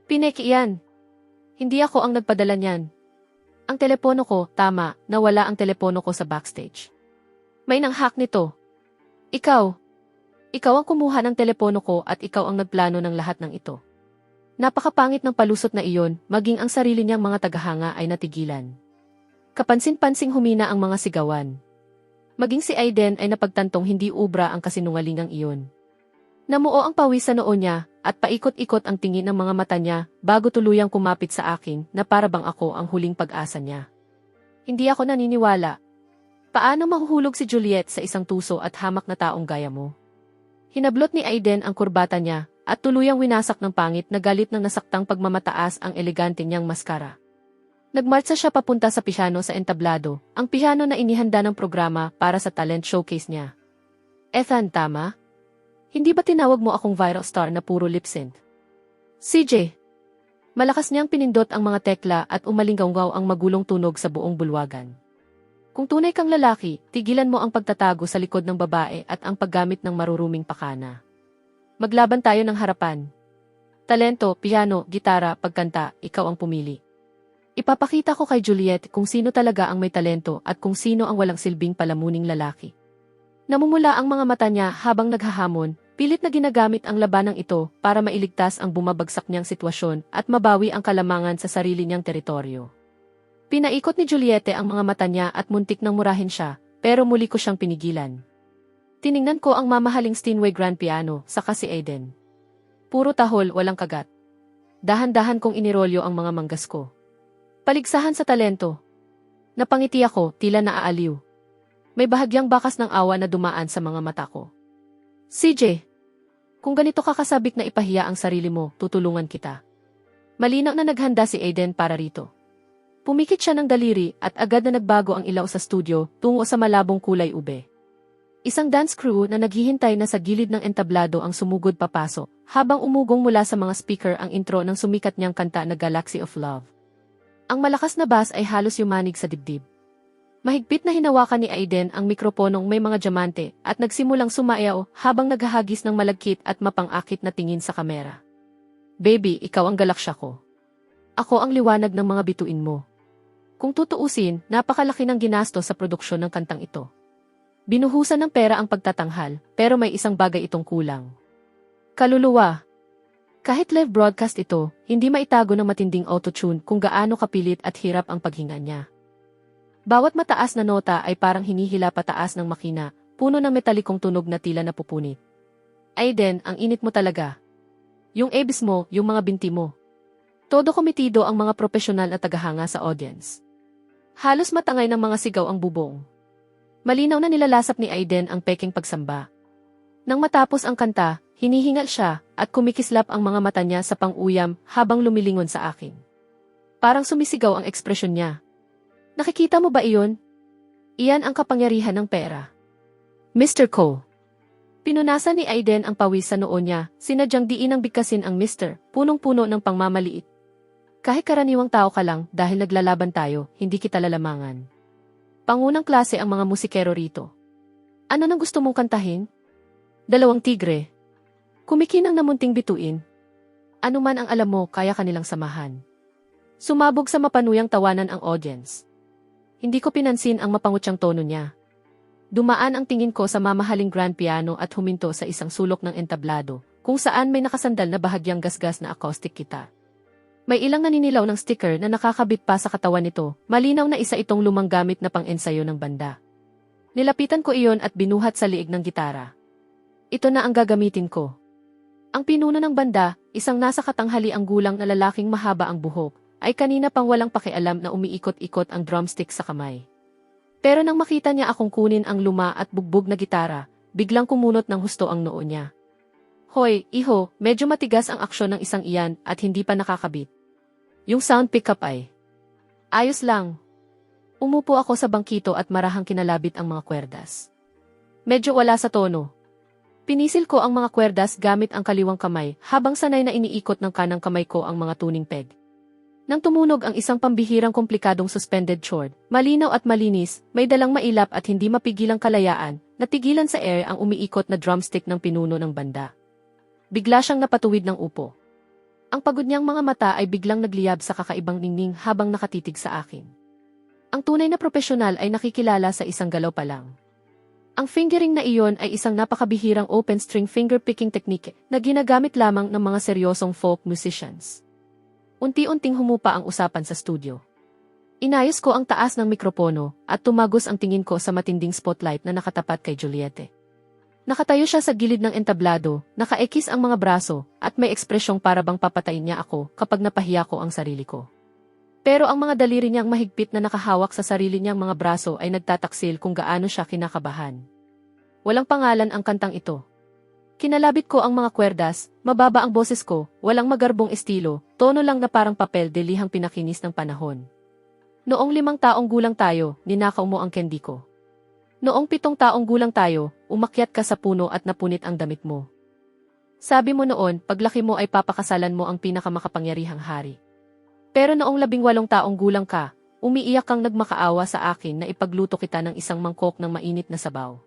Pineki iyan. Hindi ako ang nagpadala niyan. Ang telepono ko, tama, nawala ang telepono ko sa backstage. May nanghack nito. Ikaw. Ikaw ang kumuha ng telepono ko at ikaw ang nagplano ng lahat ng ito. Napakapangit ng palusot na iyon, maging ang sarili niyang mga tagahanga ay natigilan. Kapansin-pansing humina ang mga sigawan. Maging si Aiden ay napagtantong hindi ubra ang kasinungalingang iyon. Namuo ang pawis sa noo niya, at paikot-ikot ang tingin ng mga mata niya bago tuluyang kumapit sa akin na para bang ako ang huling pag-asa niya. Hindi ako naniniwala. Paano mahuhulog si Juliet sa isang tuso at hamak na taong gaya mo? Hinablot ni Aiden ang kurbata niya, at tuluyang winasak ng pangit na galit ng nasaktang pagmamataas ang elegante niyang maskara. Nagmartsa siya papunta sa piano sa entablado, ang piano na inihanda ng programa para sa talent showcase niya. Ethan, tama? Hindi ba tinawag mo akong viral star na puro lip-sync? CJ. Malakas niyang pinindot ang mga tekla at umalinggaw ang magulong tunog sa buong bulwagan. Kung tunay kang lalaki, tigilan mo ang pagtatago sa likod ng babae at ang paggamit ng maruruming pakana. Maglaban tayo ng harapan. Talento, piano, gitara, pagkanta, ikaw ang pumili. Ipapakita ko kay Juliet kung sino talaga ang may talento at kung sino ang walang silbing palamuning lalaki. Namumula ang mga mata niya habang naghahamon, pilit na ginagamit ang labanang ito para mailigtas ang bumabagsak niyang sitwasyon at mabawi ang kalamangan sa sarili niyang teritoryo. Pinaikot ni Juliette ang mga mata niya at muntik nang murahin siya, pero muli ko siyang pinigilan. Tiningnan ko ang mamahaling Steinway grand piano, saka si Aiden. Puro tahol, walang kagat. Dahan-dahan kong inirolyo ang mga manggas ko. Paligsahan sa talento. Napangiti ako, tila naaaliw. May bahagyang bakas ng awa na dumaan sa mga mata ko. CJ, kung ganito ka kasabik na ipahiya ang sarili mo, tutulungan kita. Malinaw na naghanda si Aiden para rito. Pumikit siya ng daliri at agad na nagbago ang ilaw sa studio tungo sa malabong kulay ube. Isang dance crew na naghihintay na sa gilid ng entablado ang sumugod papasok, habang umugong mula sa mga speaker ang intro ng sumikat niyang kanta na Galaxy of Love. Ang malakas na bass ay halos yumanig sa dibdib. Mahigpit na hinawakan ni Aiden ang mikroponong may mga diamante at nagsimulang sumayaw habang naghahagis ng malagkit at mapang-akit na tingin sa kamera. Baby, ikaw ang galaksya ko. Ako ang liwanag ng mga bituin mo. Kung tutuusin, napakalaki ng ginasto sa produksyon ng kantang ito. Binuhusan ng pera ang pagtatanghal, pero may isang bagay itong kulang. Kaluluwa. Kahit live broadcast ito, hindi maitago ng matinding autotune kung gaano kapilit at hirap ang paghinga niya. Bawat mataas na nota ay parang hinihila pataas ng makina, puno ng metalikong tunog na tila napupunit. Aiden, ang init mo talaga. Yung abs mo, yung mga binti mo. Todo komitido ang mga profesional na tagahanga sa audience. Halos matangay ng mga sigaw ang bubong. Malinaw na nilalasap ni Aiden ang peking pagsamba. Nang matapos ang kanta, hinihingal siya at kumikislap ang mga mata niya sa pang-uyam habang lumilingon sa akin. Parang sumisigaw ang ekspresyon niya. Nakikita mo ba iyon? Iyan ang kapangyarihan ng pera. Mr. Ko. Pinunasan ni Aiden ang pawis sa noo niya, sinadyang diin ang bigkasin ang Mr. Punong-puno ng pangmamaliit. Kahit karaniwang tao ka lang dahil naglalaban tayo, hindi kita lalamangan. Pangunang klase ang mga musikero rito. Ano nang gusto mong kantahin? 2 tigre. Kumikinang na munting bituin. Ano man ang alam mo, kaya kanilang samahan. Sumabog sa mapanuyang tawanan ang audience. Hindi ko pinansin ang mapangutyang tono niya. Dumaan ang tingin ko sa mamahaling grand piano at huminto sa isang sulok ng entablado, kung saan may nakasandal na bahagyang gasgas na acoustic guitar. May ilang naninilaw ng sticker na nakakabit pa sa katawan nito, malinaw na isa itong lumang gamit na pang-ensayo ng banda. Nilapitan ko iyon at binuhat sa liig ng gitara. Ito na ang gagamitin ko. Ang pinuno ng banda, isang nasa katanghali ang gulang na lalaking mahaba ang buhok, ay kanina pang walang pakialam na umiikot-ikot ang drumstick sa kamay. Pero nang makita niya akong kunin ang luma at bugbog na gitara, biglang kumunot ng husto ang noo niya. Hoy, iho, medyo matigas ang aksyon ng isang iyan at hindi pa nakakabit. Yung sound pickup ay ayos lang. Umupo ako sa bangkito at marahang kinalabit ang mga kwerdas. Medyo wala sa tono. Pinisil ko ang mga kwerdas gamit ang kaliwang kamay habang sanay na iniikot ng kanang kamay ko ang mga tuning peg. Nang tumunog ang isang pambihirang komplikadong suspended chord, malinaw at malinis, may dalang mailap at hindi mapigilang kalayaan, natigilan sa air ang umiikot na drumstick ng pinuno ng banda. Bigla siyang napatuwid ng upo. Ang pagod niyang mga mata ay biglang nagliyab sa kakaibang ningning habang nakatitig sa akin. Ang tunay na propesyonal ay nakikilala sa isang galaw pa lang. Ang fingering na iyon ay isang napakabihirang open string finger-picking technique na ginagamit lamang ng mga seryosong folk musicians. Unti-unting humupa ang usapan sa studio. Inayos ko ang taas ng mikropono at tumagos ang tingin ko sa matinding spotlight na nakatapat kay Juliette. Nakatayo siya sa gilid ng entablado, nakaekis ang mga braso, at may ekspresyong parabang papatayin niya ako kapag napahiya ko ang sarili ko. Pero ang mga daliri niyang mahigpit na nakahawak sa sarili niyang mga braso ay nagtataksil kung gaano siya kinakabahan. Walang pangalan ang kantang ito. Kinalabit ko ang mga kwerdas, mababa ang boses ko, walang magarbong estilo, tono lang na parang papel de lihang pinakinis ng panahon. Noong 5 taong gulang tayo, ninakaw mo ang candy ko. Noong 7 taong gulang tayo, umakyat ka sa puno at napunit ang damit mo. Sabi mo noon, paglaki mo ay papakasalan mo ang pinakamakapangyarihang hari. Pero noong 18 taong gulang ka, umiiyak kang nagmakaawa sa akin na ipagluto kita ng isang mangkok ng mainit na sabaw.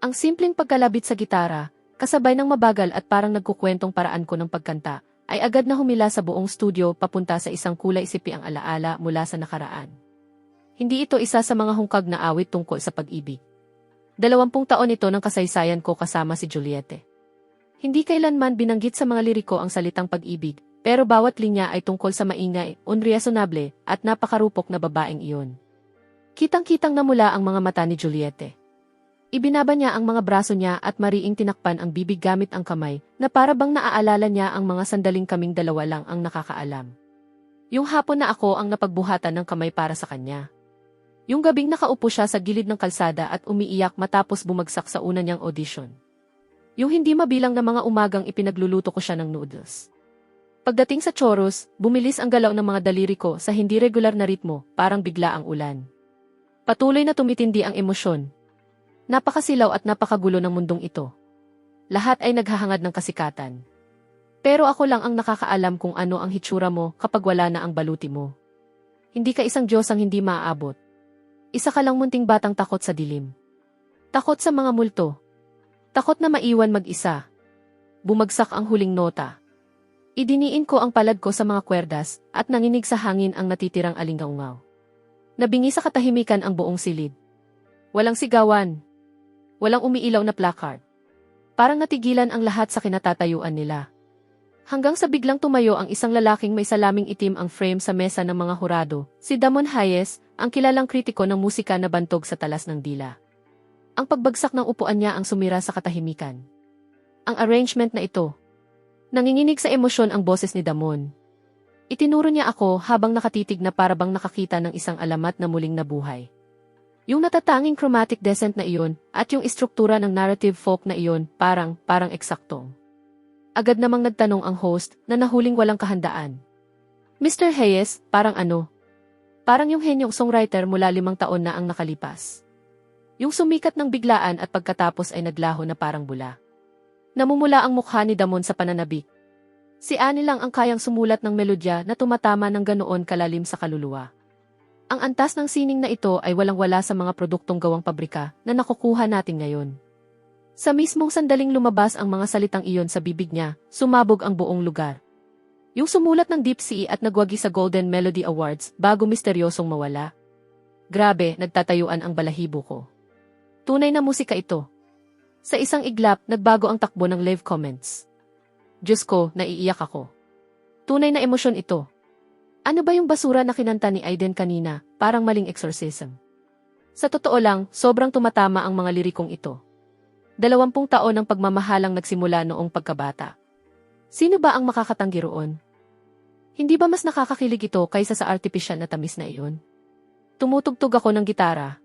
Ang simpleng pagkalabit sa gitara, kasabay ng mabagal at parang nagkukwentong paraan ko ng pagkanta, ay agad na humila sa buong studio papunta sa isang kulay sipi ang alaala mula sa nakaraan. Hindi ito isa sa mga hungkag na awit tungkol sa pag-ibig. 20 taon ito ng kasaysayan ko kasama si Juliette. Hindi kailanman binanggit sa mga liriko ang salitang pag-ibig, pero bawat linya ay tungkol sa maingay, unreasonable, at napakarupok na babaeng iyon. Kitang-kitang namula ang mga mata ni Juliette. Ibinaba niya ang mga braso niya at mariing tinakpan ang bibig gamit ang kamay, na para bang naaalala niya ang mga sandaling kaming dalawa lang ang nakakaalam. Yung hapon na ako ang napagbuhatan ng kamay para sa kanya. Yung gabing nakaupo siya sa gilid ng kalsada at umiiyak matapos bumagsak sa una niyang audition. Yung hindi mabilang na mga umagang ipinagluluto ko siya ng noodles. Pagdating sa chorus, bumilis ang galaw ng mga daliri ko sa hindi regular na ritmo, parang bigla ang ulan. Patuloy na tumitindi ang emosyon. Napakasilaw at napakagulo ng mundong ito. Lahat ay naghahangad ng kasikatan. Pero ako lang ang nakakaalam kung ano ang hitsura mo kapag wala na ang baluti mo. Hindi ka isang Diyos ang hindi maaabot. Isa ka lang munting batang takot sa dilim. Takot sa mga multo. Takot na maiwan mag-isa. Bumagsak ang huling nota. Idiniin ko ang palad ko sa mga kwerdas at nanginig sa hangin ang natitirang alingaungaw. Nabingi sa katahimikan ang buong silid. Walang sigawan. Walang umiilaw na placard. Parang natigilan ang lahat sa kinatatayuan nila. Hanggang sa biglang tumayo ang isang lalaking may salaming itim ang frame sa mesa ng mga hurado, si Damon Hayes, ang kilalang kritiko ng musika na bantog sa talas ng dila. Ang pagbagsak ng upuan niya ang sumira sa katahimikan. Ang arrangement na ito. Nanginginig sa emosyon ang boses ni Damon. Itinuro niya ako habang nakatitig na parabang nakakita ng isang alamat na muling nabuhay. Yung natatanging chromatic descent na iyon at yung istruktura ng narrative folk na iyon parang eksaktong. Agad namang nagtanong ang host na nahuling walang kahandaan. Mr. Hayes, parang ano? Parang yung henyong songwriter mula 5 taon na ang nakalipas. Yung sumikat ng biglaan at pagkatapos ay naglaho na parang bula. Namumula ang mukha ni Damon sa pananabik. Si Annie lang ang kayang sumulat ng melodya na tumatama ng ganoon kalalim sa kaluluwa. Ang antas ng sining na ito ay walang-wala sa mga produktong gawang pabrika na nakukuha natin ngayon. Sa mismong sandaling lumabas ang mga salitang iyon sa bibig niya, sumabog ang buong lugar. Yung sumulat ng Deep Sea at nagwagi sa Golden Melody Awards bago misteryosong mawala. Grabe, nagtatayuan ang balahibo ko. Tunay na musika ito. Sa isang iglap, nagbago ang takbo ng live comments. Diyos ko, naiiyak ako. Tunay na emosyon ito. Ano ba yung basura na kinanta ni Aiden kanina, parang maling exorcism? Sa totoo lang, sobrang tumatama ang mga lirikong ito. 20 taon ng pagmamahalang nagsimula noong pagkabata. Sino ba ang makakatanggi roon? Hindi ba mas nakakakilig ito kaysa sa artificial na tamis na iyon? Tumutugtog ako ng gitara.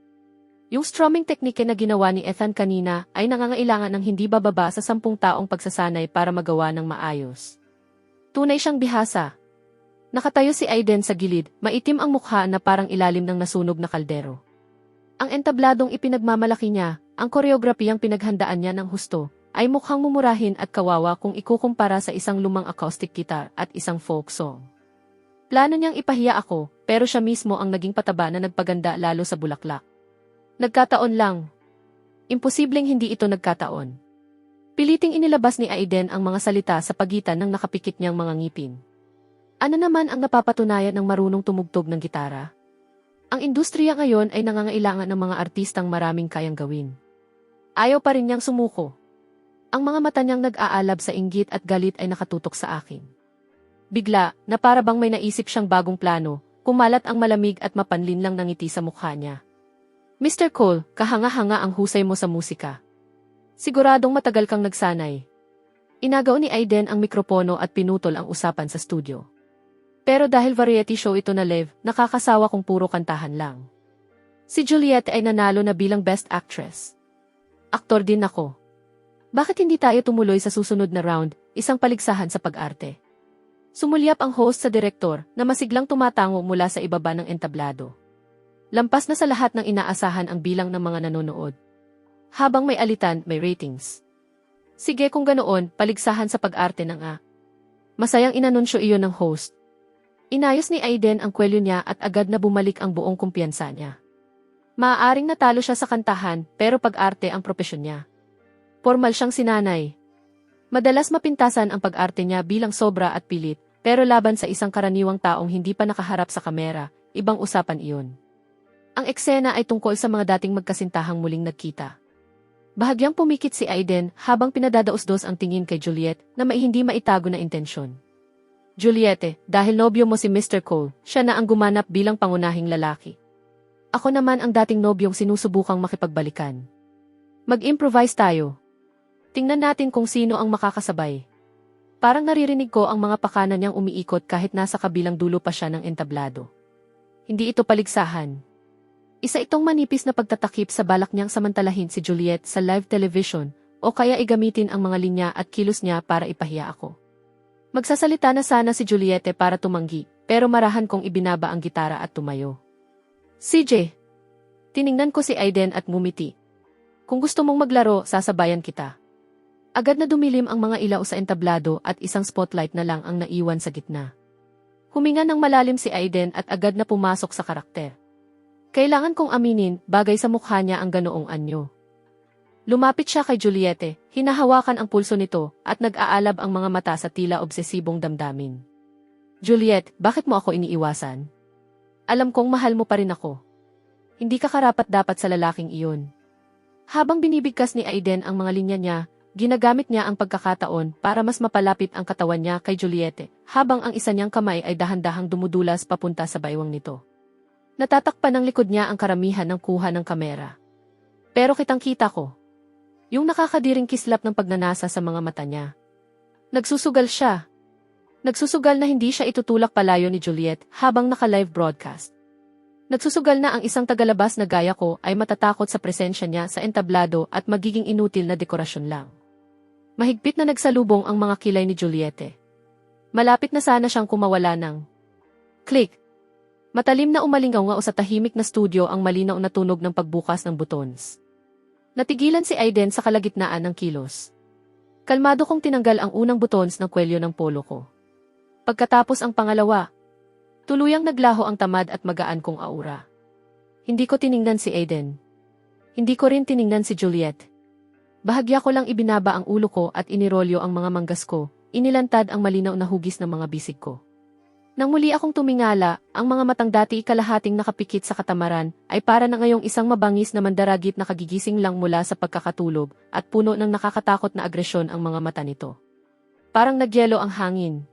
Yung strumming technique na ginawa ni Ethan kanina ay nangangailangan ng hindi bababa sa 10 taong pagsasanay para magawa ng maayos. Tunay siyang bihasa. Nakatayo si Aiden sa gilid, maitim ang mukha na parang ilalim ng nasunog na kaldero. Ang entabladong ipinagmamalaki niya, ang koreograpiyang pinaghandaan niya ng husto, ay mukhang mumurahin at kawawa kung ikukumpara sa isang lumang acoustic guitar at isang folk song. Plano niyang ipahiya ako, pero siya mismo ang naging pataba na nagpaganda lalo sa bulaklak. Nagkataon lang. Imposibleng hindi ito nagkataon. Piliting inilabas ni Aiden ang mga salita sa pagitan ng nakapikit niyang mga ngipin. Ano naman ang napapatunayan ng marunong tumugtog ng gitara? Ang industriya ngayon ay nangangailangan ng mga artistang maraming kayang gawin. Ayaw pa rin niyang sumuko. Ang mga mata niyang nag-aalab sa inggit at galit ay nakatutok sa akin. Bigla, na para bang may naisip siyang bagong plano, kumalat ang malamig at mapanlin lang ng ngiti sa mukha niya. Mr. Cole, kahanga-hanga ang husay mo sa musika. Siguradong matagal kang nagsanay. Inagaw ni Aiden ang mikropono at pinutol ang usapan sa studio. Pero dahil variety show ito na live, nakakasawa kung puro kantahan lang. Si Juliette ay nanalo na bilang Best Actress. Aktor din ako. Bakit hindi tayo tumuloy sa susunod na round, isang paligsahan sa pag-arte? Sumulyap ang host sa direktor na masiglang tumatango mula sa ibaba ng entablado. Lampas na sa lahat ng inaasahan ang bilang ng mga nanonood. Habang may alitan, may ratings. Sige kung ganoon, paligsahan sa pag-arte ng A. Masayang inanunsyo iyon ng host. Inayos ni Aiden ang kwelyo niya at agad na bumalik ang buong kumpiyansa niya. Maaaring natalo siya sa kantahan, pero pag-arte ang propesyon niya. Formal siyang sinanay. Madalas mapintasan ang pag-arte niya bilang sobra at pilit, pero laban sa isang karaniwang taong hindi pa nakaharap sa kamera, ibang usapan iyon. Ang eksena ay tungkol sa mga dating magkasintahang muling nagkita. Bahagyang pumikit si Aiden habang pinadadaos-dos ang tingin kay Juliette na may hindi maitago na intensyon. Juliette, dahil nobyo mo si Mr. Cole, siya na ang gumanap bilang pangunahing lalaki. Ako naman ang dating nobyong sinusubukang makipagbalikan. Mag-improvise tayo. Tingnan natin kung sino ang makakasabay. Parang naririnig ko ang mga pakana niyang umiikot kahit nasa kabilang dulo pa siya ng entablado. Hindi ito paligsahan. Isa itong manipis na pagtatakip sa balak niyang samantalahin si Juliette sa live television o kaya igamitin ang mga linya at kilos niya para ipahiya ako. Magsasalita na sana si Juliette para tumanggi, pero marahan kong ibinaba ang gitara at tumayo. CJ. Tiningnan ko si Aiden at ngumiti. Kung gusto mong maglaro, sasabayan kita. Agad na dumilim ang mga ilaw sa entablado at isang spotlight na lang ang naiwan sa gitna. Huminga ng malalim si Aiden at agad na pumasok sa karakter. Kailangan kong aminin, bagay sa mukha niya ang ganoong anyo. Lumapit siya kay Juliette, hinahawakan ang pulso nito, at nag-aalab ang mga mata sa tila obsesibong damdamin. Juliette, bakit mo ako iniiwasan? Alam kong mahal mo pa rin ako. Hindi ka karapat-dapat sa lalaking iyon. Habang binibigkas ni Aiden ang mga linya niya, ginagamit niya ang pagkakataon para mas mapalapit ang katawan niya kay Juliette, habang ang isa niyang kamay ay dahan-dahang dumudulas papunta sa baywang nito. Natatakpan ng likod niya ang karamihan ng kuha ng kamera. Pero kitang-kita ko. Yung nakakadiring kislap ng pagnanasa sa mga mata niya. Nagsusugal siya. Nagsusugal na hindi siya itutulak palayo ni Juliette habang naka-live broadcast. Nagsusugal na ang isang tagalabas na gaya ko ay matatakot sa presensya niya sa entablado at magiging inutil na dekorasyon lang. Mahigpit na nagsalubong ang mga kilay ni Juliette. Malapit na sana siyang kumawala ng click. Matalim na umalingaw sa tahimik na studio ang malinaw na tunog ng pagbukas ng buttons. Natigilan si Aiden sa kalagitnaan ng kilos. Kalmado kong tinanggal ang unang buttons ng kwelyo ng polo ko. Pagkatapos ang pangalawa, tuluyang naglaho ang tamad at magaan kong aura. Hindi ko tiningnan si Aiden. Hindi ko rin tiningnan si Juliet. Bahagya ko lang ibinaba ang ulo ko at inirolyo ang mga manggas ko, inilantad ang malinaw na hugis ng mga bisig ko. Nang muli akong tumingala, ang mga matang dati kalahating nakapikit sa katamaran ay para na ngayong isang mabangis na mandaragit na kagigising lang mula sa pagkakatulog at puno ng nakakatakot na agresyon ang mga mata nito. Parang nagyelo ang hangin.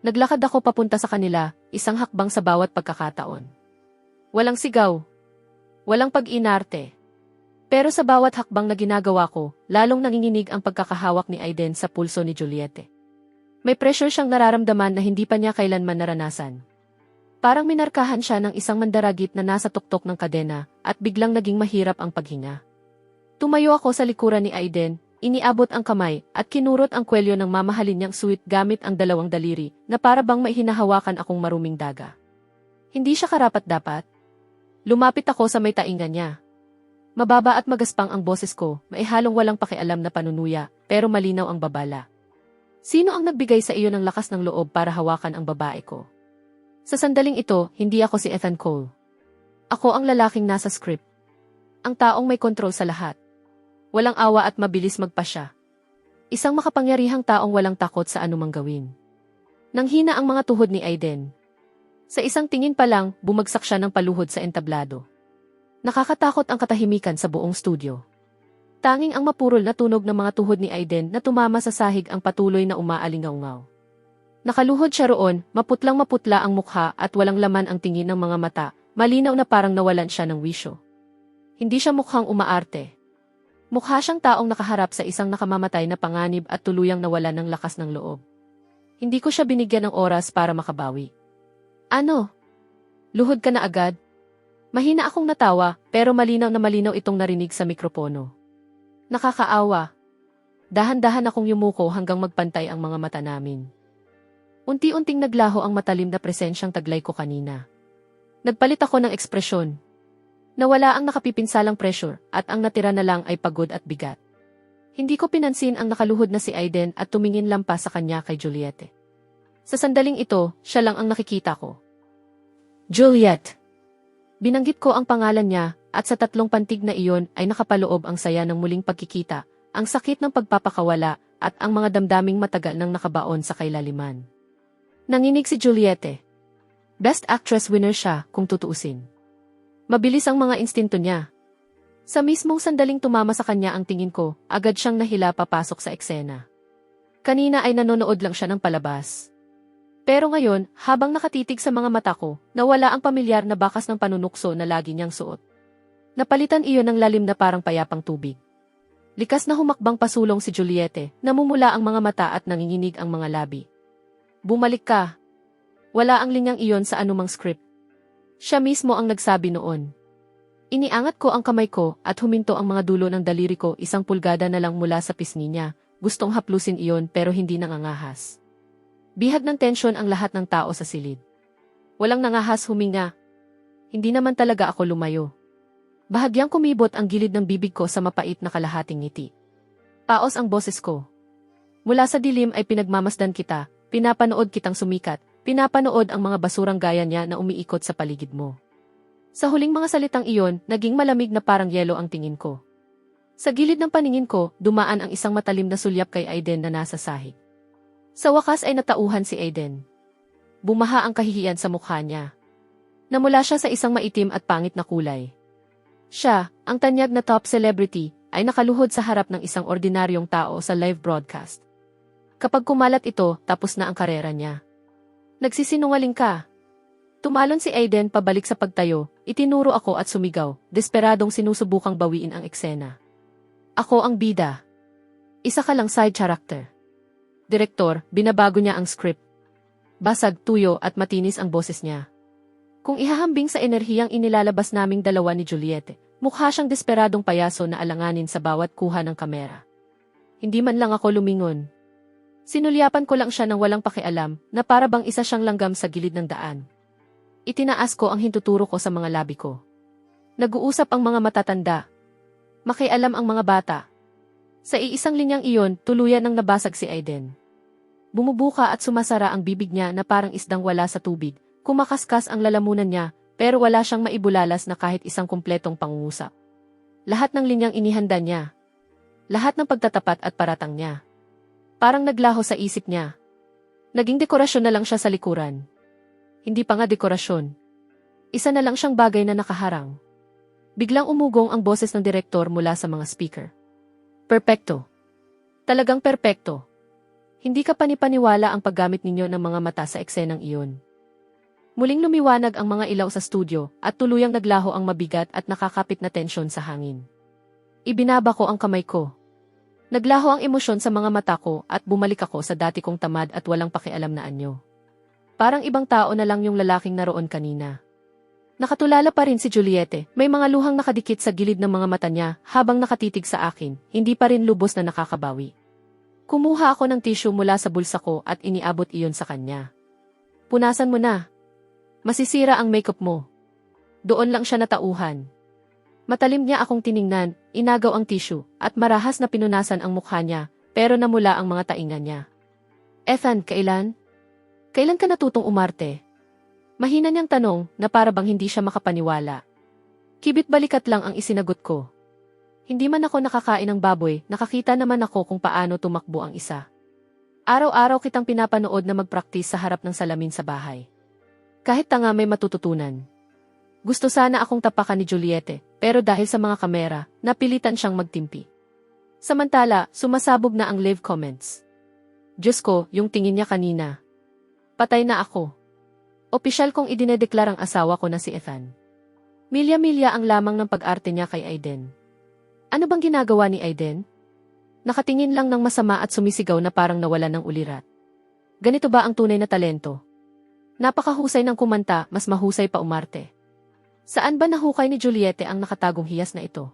Naglakad ako papunta sa kanila, isang hakbang sa bawat pagkakataon. Walang sigaw. Walang pag-inarte. Pero sa bawat hakbang na ginagawa ko, lalong nanginginig ang pagkakahawak ni Aiden sa pulso ni Juliette. May pressure siyang nararamdaman na hindi pa niya kailanman naranasan. Parang minarkahan siya ng isang mandaragit na nasa tuktok ng kadena at biglang naging mahirap ang paghinga. Tumayo ako sa likuran ni Aiden, iniabot ang kamay at kinurot ang kwelyo ng mamahalin niyang suit gamit ang dalawang daliri na para bang may hinahawakan akong maruming daga. Hindi siya karapat-dapat. Lumapit ako sa may tainga niya. Mababa at magaspang ang boses ko, maihalong walang pakialam na panunuya, pero malinaw ang babala. Sino ang nagbigay sa iyo ng lakas ng loob para hawakan ang babae ko? Sa sandaling ito, hindi ako si Ethan Cole. Ako ang lalaking nasa script. Ang taong may kontrol sa lahat. Walang awa at mabilis magpasya. Isang makapangyarihang taong walang takot sa anumang gawin. Nanghina ang mga tuhod ni Aiden. Sa isang tingin pa lang, bumagsak siya ng paluhod sa entablado. Nakakatakot ang katahimikan sa buong studio. Tanging ang mapurol na tunog ng mga tuhod ni Aiden na tumama sa sahig ang patuloy na umaalingaw-ngaw. Nakaluhod siya roon, maputlang maputla ang mukha at walang laman ang tingin ng mga mata, malinaw na parang nawalan siya ng wisyo. Hindi siya mukhang umaarte. Mukha siyang taong nakaharap sa isang nakamamatay na panganib at tuluyang nawalan ng lakas ng loob. Hindi ko siya binigyan ng oras para makabawi. Ano? Luhod ka na agad? Mahina akong natawa, pero malinaw na malinaw itong narinig sa mikropono. Nakakaawa. Dahan-dahan akong yumuko hanggang magpantay ang mga mata namin. Unti-unting naglaho ang matalim na presensyang taglay ko kanina. Nagpalit ako ng ekspresyon. Nawala ang nakapipinsalang pressure at ang natira na lang ay pagod at bigat. Hindi ko pinansin ang nakaluhod na si Aiden at tumingin lampas sa kanya kay Juliette. Sa sandaling ito, siya lang ang nakikita ko. Juliette! Binanggit ko ang pangalan niya at sa tatlong pantig na iyon ay nakapaloob ang saya ng muling pagkikita, ang sakit ng pagpapakawala at ang mga damdaming matagal nang nakabaon sa kailaliman. Nanginig si Juliette. Best Actress winner siya kung tutuusin. Mabilis ang mga instinto niya. Sa mismong sandaling tumama sa kanya ang tingin ko, agad siyang nahila papasok sa eksena. Kanina ay nanonood lang siya ng palabas. Pero ngayon, habang nakatitig sa mga mata ko, nawala ang pamilyar na bakas ng panunukso na lagi niyang suot. Napalitan iyon ng lalim na parang payapang tubig. Likas na humakbang pasulong si Juliette, namumula ang mga mata at nanginginig ang mga labi. Bumalik ka. Wala ang linyang iyon sa anumang script. Siya mismo ang nagsabi noon. Iniangat ko ang kamay ko at huminto ang mga dulo ng daliri ko 1 pulgada na lang mula sa pisngi niya. Gustong haplusin iyon pero hindi nangangahas. Bihag ng tensyon ang lahat ng tao sa silid. Walang nangahas huminga. Hindi naman talaga ako lumayo. Bahagyang kumibot ang gilid ng bibig ko sa mapait na kalahating ngiti. Paos ang boses ko. Mula sa dilim ay pinagmamasdan kita, pinapanood kitang sumikat, pinapanood ang mga basurang gaya niya na umiikot sa paligid mo. Sa huling mga salitang iyon, naging malamig na parang yelo ang tingin ko. Sa gilid ng paningin ko, dumaan ang isang matalim na sulyap kay Aiden na nasa sahig. Sa wakas ay natauhan si Aiden. Bumaha ang kahihiyan sa mukha niya. Namula siya sa isang maitim at pangit na kulay. Siya, ang tanyag na top celebrity, ay nakaluhod sa harap ng isang ordinaryong tao sa live broadcast. Kapag kumalat ito, tapos na ang karera niya. Nagsisinungaling ka. Tumalon si Aiden pabalik sa pagtayo, itinuro ako at sumigaw, desperadong sinusubukang bawiin ang eksena. Ako ang bida. Isa ka lang side character. Direktor, binabago niya ang script. Basag, tuyo at matinis ang boses niya. Kung ihahambing sa enerhiyang inilalabas naming dalawa ni Juliette, mukha siyang desperadong payaso na alanganin sa bawat kuha ng kamera. Hindi man lang ako lumingon. Sinulyapan ko lang siya ng walang pakialam na para bang isa siyang langgam sa gilid ng daan. Itinaas ko ang hintuturo ko sa mga labi ko. Nag-uusap ang mga matatanda. Makialam ang mga bata. Sa iisang linyang iyon, tuluyan nang nabasag si Aiden. Bumubuka at sumasara ang bibig niya na parang isdang wala sa tubig. Kumakaskas ang lalamunan niya, pero wala siyang maibulalas na kahit isang kumpletong pangungusap. Lahat ng linyang inihanda niya. Lahat ng pagtatapat at paratang niya. Parang naglaho sa isip niya. Naging dekorasyon na lang siya sa likuran. Hindi pa nga dekorasyon. Isa na lang siyang bagay na nakaharang. Biglang umugong ang boses ng direktor mula sa mga speaker. Perpekto. Talagang perpekto. Hindi ka panipaniwala ang paggamit ninyo ng mga mata sa eksenang iyon. Muling lumiwanag ang mga ilaw sa studio at tuluyang naglaho ang mabigat at nakakapit na tensyon sa hangin. Ibinaba ko ang kamay ko. Naglaho ang emosyon sa mga mata ko at bumalik ako sa dati kong tamad at walang pakialam na anyo. Parang ibang tao na lang yung lalaking naroon kanina. Nakatulala pa rin si Juliette, may mga luhang nakadikit sa gilid ng mga mata niya habang nakatitig sa akin, hindi pa rin lubos na nakakabawi. Kumuha ako ng tissue mula sa bulsa ko at iniabot iyon sa kanya. Punasan mo na. Masisira ang makeup mo. Doon lang siya natauhan. Matalim niya akong tiningnan, inagaw ang tissue, at marahas na pinunasan ang mukha niya, pero namula ang mga tainga niya. Ethan, kailan? Kailan ka natutong umarte? Mahina niyang tanong na para bang hindi siya makapaniwala. Kibit balikat lang ang isinagot ko. Hindi man ako nakakain ng baboy, nakakita naman ako kung paano tumakbo ang isa. Araw-araw kitang pinapanood na magpraktis sa harap ng salamin sa bahay. Kahit tanga may matututunan. Gusto sana akong tapakan ni Juliette, pero dahil sa mga kamera, napilitan siyang magtimpi. Samantala, sumasabog na ang live comments. Diyos ko, yung tingin niya kanina. Patay na ako. Opisyal kong idinedeklarang asawa ko na si Ethan. Milya-milya ang lamang ng pag-arte niya kay Aiden. Ano bang ginagawa ni Aiden? Nakatingin lang ng masama at sumisigaw na parang nawalan ng ulirat. Ganito ba ang tunay na talento? Napakahusay ng kumanta, mas mahusay pa umarte. Saan ba nahukay ni Juliette ang nakatagong hiyas na ito?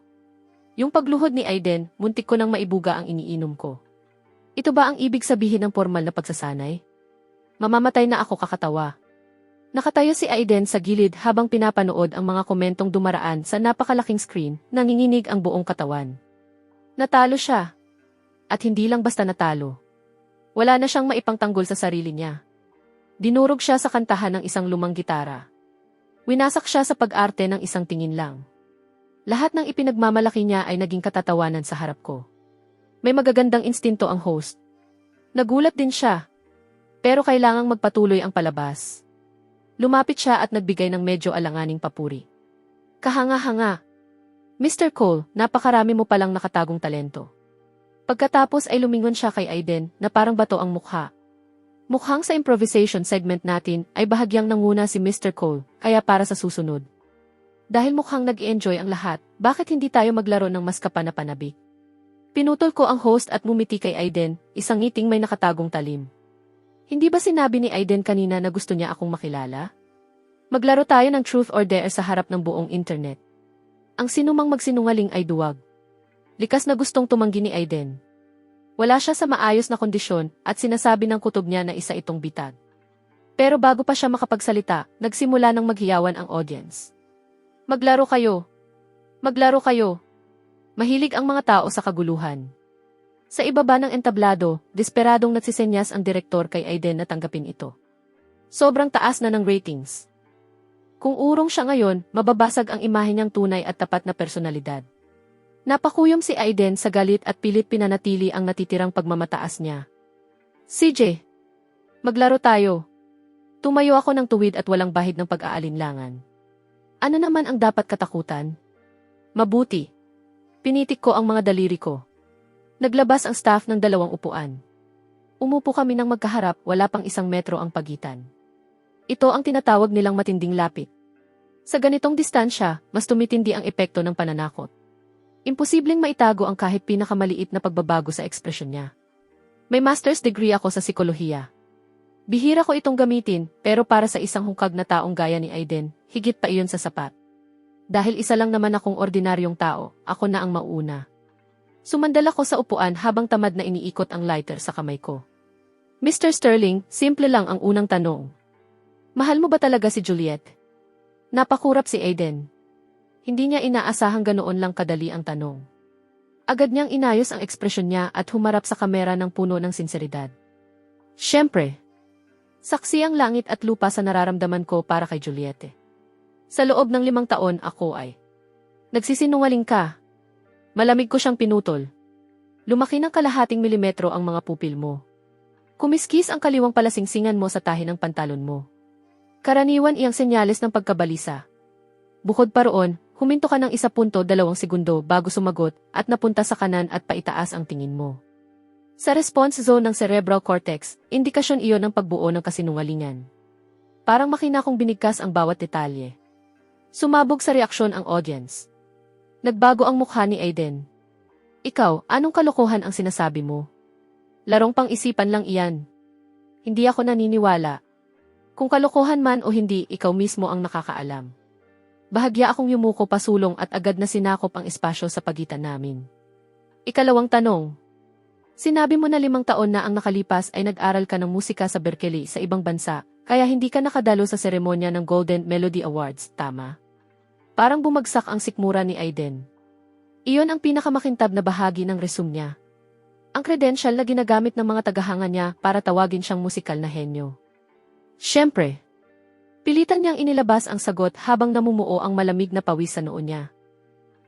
Yung pagluhod ni Aiden, muntik ko nang maibuga ang iniinom ko. Ito ba ang ibig sabihin ng formal na pagsasanay? Mamamatay na ako kakatawa. Nakatayo si Aiden sa gilid habang pinapanood ang mga komentong dumaraan sa napakalaking screen, nanginginig ang buong katawan. Natalo siya. At hindi lang basta natalo. Wala na siyang maipangtanggol sa sarili niya. Dinurog siya sa kantahan ng isang lumang gitara. Winasak siya sa pag-arte ng isang tingin lang. Lahat ng ipinagmamalaki niya ay naging katatawanan sa harap ko. May magagandang instinto ang host. Nagulat din siya. Pero kailangang magpatuloy ang palabas. Lumapit siya at nagbigay ng medyo alanganing papuri. Kahanga-hanga. Mr. Cole, napakarami mo palang nakatagong talento. Pagkatapos ay lumingon siya kay Aiden na parang bato ang mukha. Mukhang sa improvisation segment natin ay bahagyang nanguna si Mr. Cole, kaya para sa susunod. Dahil mukhang nag-enjoy ang lahat, bakit hindi tayo maglaro ng mas kapanapanabik? Pinutol ko ang host at mumiti kay Aiden, isang ngiting may nakatagong talim. Hindi ba sinabi ni Aiden kanina na gusto niya akong makilala? Maglaro tayo ng truth or dare sa harap ng buong internet. Ang sinumang magsinungaling ay duwag. Likas na gustong tumanggi ni Aiden. Wala siya sa maayos na kondisyon at sinasabi ng kutob niya na isa itong bitag. Pero bago pa siya makapagsalita, nagsimula ng maghiyawan ang audience. Maglaro kayo. Maglaro kayo. Mahilig ang mga tao sa kaguluhan. Sa ibaba ng entablado, desperadong nagsisenyas ang direktor kay Aiden na tanggapin ito. Sobrang taas na ng ratings. Kung urong siya ngayon, mababasag ang imahe niyang tunay at tapat na personalidad. Napakuyom si Aiden sa galit at pilit pinanatili ang natitirang pagmamataas niya. CJ, maglaro tayo. Tumayo ako ng tuwid at walang bahid ng pag-aalinlangan. Ano naman ang dapat katakutan? Mabuti. Pinitik ko ang mga daliri ko. Naglabas ang staff ng 2 upuan. Umupo kami ng magkaharap, wala pang 1 metro ang pagitan. Ito ang tinatawag nilang matinding lapit. Sa ganitong distansya, mas tumitindi ang epekto ng pananakot. Imposibleng maitago ang kahit pinakamaliit na pagbabago sa ekspresyon niya. May master's degree ako sa psikolohiya. Bihira ko itong gamitin, pero para sa isang hungkag na taong gaya ni Aiden, higit pa iyon sa sapat. Dahil isa lang naman akong ordinaryong tao, ako na ang mauna. Sumandal ako sa upuan habang tamad na iniikot ang lighter sa kamay ko. Mr. Sterling, simple lang ang unang tanong. Mahal mo ba talaga si Juliette? Napakurap si Aiden. Hindi niya inaasahang ganoon lang kadali ang tanong. Agad niyang inayos ang ekspresyon niya at humarap sa kamera ng puno ng sinseridad. Siyempre. Saksi ang langit at lupa sa nararamdaman ko para kay Juliette. Sa loob ng 5 taon ako ay nagsisinungaling ka. Malamig ko siyang pinutol. Lumaki ng kalahating milimetro ang mga pupil mo. Kumiskis ang kaliwang palasingsingan mo sa tahi ng pantalon mo. Karaniwan iyang senyales ng pagkabalisa. Bukod pa roon, huminto ka ng 1.2 segundo bago sumagot at napunta sa kanan at paitaas ang tingin mo. Sa response zone ng cerebral cortex, indikasyon iyon ng pagbuo ng kasinungalingan. Parang makina kong binigkas ang bawat detalye. Sumabog sa reaksyon ang audience. Nagbago ang mukha ni Aiden. Ikaw, anong kalokohan ang sinasabi mo? Larong pang-isipan lang iyan. Hindi ako naniniwala. Kung kalokohan man o hindi, ikaw mismo ang nakakaalam. Bahagya akong yumuko pasulong at agad na sinakop ang espasyo sa pagitan namin. Ikalawang tanong. Sinabi mo na 5 taon na ang nakalipas ay nag-aral ka ng musika sa Berkeley sa ibang bansa, kaya hindi ka nakadalo sa seremonya ng Golden Melody Awards, tama? Parang bumagsak ang sikmura ni Aiden. Iyon ang pinakamakintab na bahagi ng resume niya. Ang credential na ginagamit ng mga tagahanga niya para tawagin siyang musikal na henyo. Siyempre. Pilitan niyang inilabas ang sagot habang namumuo ang malamig na pawis sa noo niya.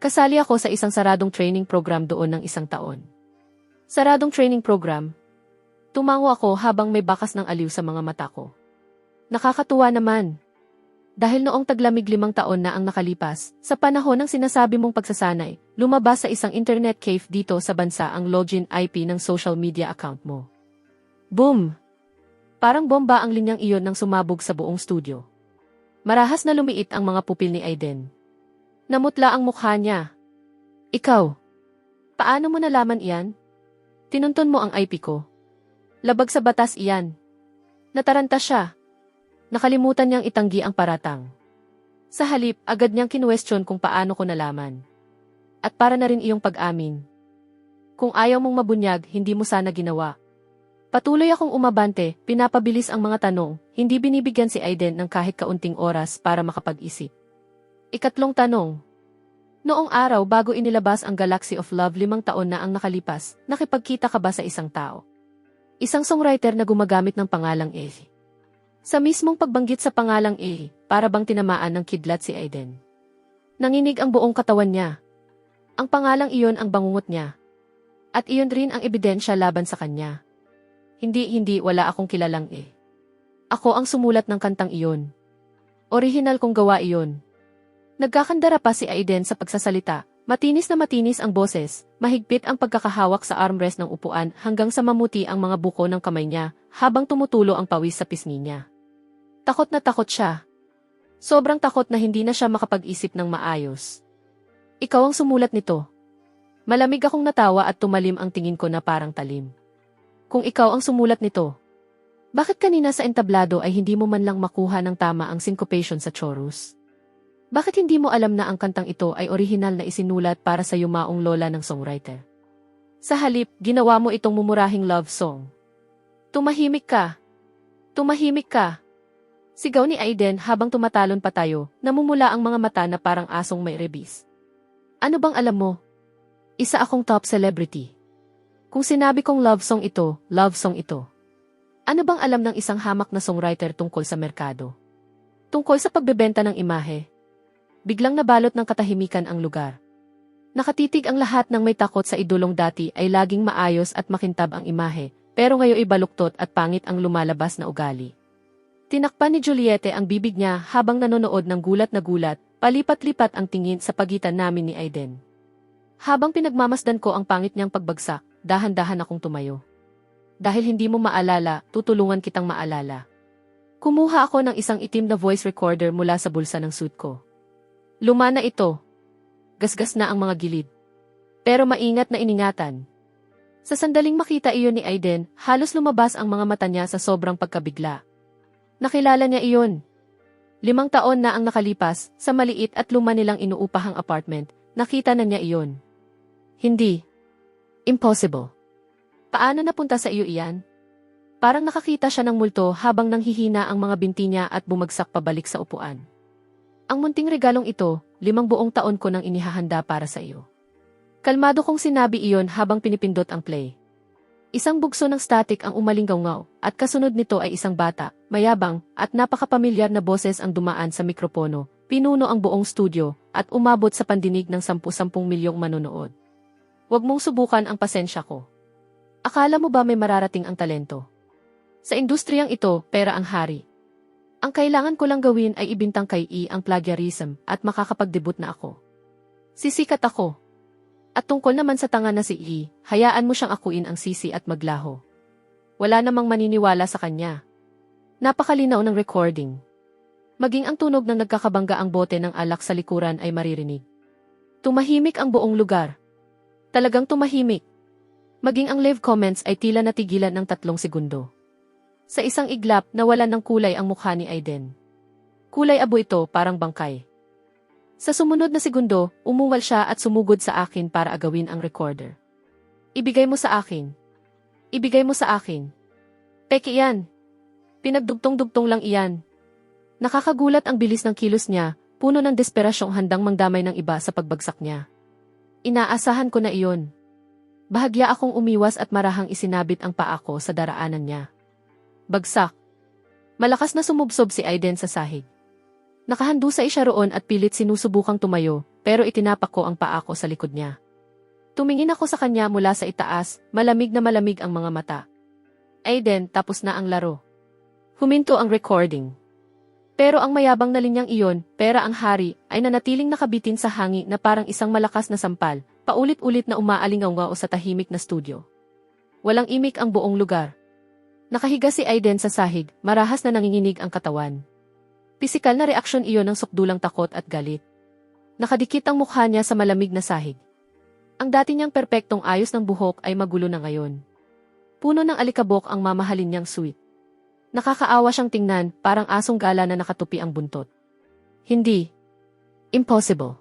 Kasali ako sa isang saradong training program doon ng 1 taon. Saradong training program? Tumango ako habang may bakas ng aliw sa mga mata ko. Nakakatuwa naman. Dahil noong taglamig 5 taon na ang nakalipas, sa panahon ng sinasabi mong pagsasanay, lumabas sa isang internet cafe dito sa bansa ang login IP ng social media account mo. Boom! Parang bomba ang linyang iyon nang sumabog sa buong studio. Marahas na lumiit ang mga pupil ni Aiden. Namutla ang mukha niya. Ikaw, paano mo nalaman iyan? Tinunton mo ang IP ko. Labag sa batas iyan. Nataranta siya. Nakalimutan niyang itanggi ang paratang. Sa halip, agad niyang kinuwestiyon kung paano ko nalaman. At para na rin iyong pag-amin. Kung ayaw mong mabunyag, hindi mo sana ginawa. Patuloy akong umabante, pinapabilis ang mga tanong, hindi binibigyan si Aiden ng kahit kaunting oras para makapag-isip. Ikatlong tanong. Noong araw bago inilabas ang Galaxy of Love 5 taon na ang nakalipas, nakipagkita ka ba sa isang tao? Isang songwriter na gumagamit ng pangalang E. Sa mismong pagbanggit sa pangalang E, para bang tinamaan ng kidlat si Aiden. Nanginig ang buong katawan niya. Ang pangalang iyon ang bangungot niya. At iyon rin ang ebidensya laban sa kanya. Hindi, wala akong kilalang E. Ako ang sumulat ng kantang iyon. Orihinal kong gawa iyon. Nagkakandara pa si Aiden sa pagsasalita, matinis na matinis ang boses, mahigpit ang pagkakahawak sa armrest ng upuan hanggang sa mamuti ang mga buko ng kamay niya habang tumutulo ang pawis sa pisngi niya. Takot na takot siya. Sobrang takot na hindi na siya makapag-isip ng maayos. Ikaw ang sumulat nito. Malamig akong natawa at tumalim ang tingin ko na parang talim. Kung ikaw ang sumulat nito, bakit kanina sa entablado ay hindi mo man lang makuha ng tama ang syncopation sa chorus? Bakit hindi mo alam na ang kantang ito ay orihinal na isinulat para sa yumaong lola ng songwriter? Sa halip, ginawa mo itong mumurahing love song. Tumahimik ka. Tumahimik ka. Sigaw ni Aiden habang tumatalon pa tayo, namumula ang mga mata na parang asong may rebis. Ano bang alam mo? Isa akong top celebrity. Kung sinabi kong love song ito, love song ito. Ano bang alam ng isang hamak na songwriter tungkol sa merkado? Tungkol sa pagbebenta ng imahe? Biglang nabalot ng katahimikan ang lugar. Nakatitig ang lahat ng may takot sa idolong dati ay laging maayos at makintab ang imahe, pero ngayon ay baluktot at pangit ang lumalabas na ugali. Tinakpan ni Juliette ang bibig niya habang nanonood ng gulat na gulat, palipat-lipat ang tingin sa pagitan namin ni Aiden. Habang pinagmamasdan ko ang pangit niyang pagbagsak, dahan-dahan akong tumayo. Dahil hindi mo maalala, tutulungan kitang maalala. Kumuha ako ng isang itim na voice recorder mula sa bulsa ng suit ko. Luma na ito. Gasgas na ang mga gilid. Pero maingat na iningatan. Sa sandaling makita iyon ni Aiden, halos lumabas ang mga mata niya sa sobrang pagkabigla. Nakilala niya iyon. 5 taon na ang nakalipas, sa maliit at luma nilang inuupahang apartment, nakita na niya iyon. Hindi. Impossible. Paano napunta sa iyo iyan? Parang nakakita siya ng multo habang nanghihina ang mga binti niya at bumagsak pabalik sa upuan. Ang munting regalong ito, 5 buong taon ko nang inihahanda para sa iyo. Kalmado kong sinabi iyon habang pinipindot ang play. Isang bugso ng static ang umalinggaw-ngaw, at kasunod nito ay isang bata, mayabang, at napakapamilyar na boses ang dumaan sa mikropono, pinuno ang buong studio, at umabot sa pandinig ng 10 milyong manonood. Huwag mong subukan ang pasensya ko. Akala mo ba may mararating ang talento? Sa industriyang ito, pera ang hari. Ang kailangan ko lang gawin ay ibintang kay E ang plagiarism at makakapag-debut na ako. Sisikat ako. At tungkol naman sa tanga na si E, hayaan mo siyang akuin ang sisi at maglaho. Wala namang maniniwala sa kanya. Napakalinaw ng recording. Maging ang tunog ng nagkakabangga ang bote ng alak sa likuran ay maririnig. Tumahimik ang buong lugar. Talagang tumahimik. Maging ang live comments ay tila natigilan ng 3 segundo. Sa isang iglap, nawalan ng kulay ang mukha ni Aiden. Kulay abo ito, parang bangkay. Sa sumunod na segundo, umuwal siya at sumugod sa akin para agawin ang recorder. Ibigay mo sa akin. Ibigay mo sa akin. Peke yan. Pinagdugtong-dugtong lang iyan. Nakakagulat ang bilis ng kilos niya, puno ng desperasyong handang mangdamay ng iba sa pagbagsak niya. Inaasahan ko na iyon. Bahagya akong umiwas at marahang isinabit ang paa ko sa daraanan niya. Bagsak. Malakas na sumubsob si Aiden sa sahig. Nakahandusay siya roon at pilit sinusubukang tumayo, pero itinapak ko ang paa ko sa likod niya. Tumingin ako sa kanya mula sa itaas, malamig na malamig ang mga mata. Aiden, tapos na ang laro. Huminto ang recording. Pero ang mayabang na linyang iyon, pera ang hari, ay nanatiling nakabitin sa hangi na parang isang malakas na sampal, paulit-ulit na umaalingaw sa tahimik na studio. Walang imik ang buong lugar. Nakahiga si Aiden sa sahig, marahas na nanginginig ang katawan. Pisikal na reaksyon iyon ng sukdulang takot at galit. Nakadikit ang mukha niya sa malamig na sahig. Ang dati niyang perpektong ayos ng buhok ay magulo na ngayon. Puno ng alikabok ang mamahalin niyang suit. Nakakaawa siyang tingnan, parang asong gala na nakatupi ang buntot. Hindi. Impossible.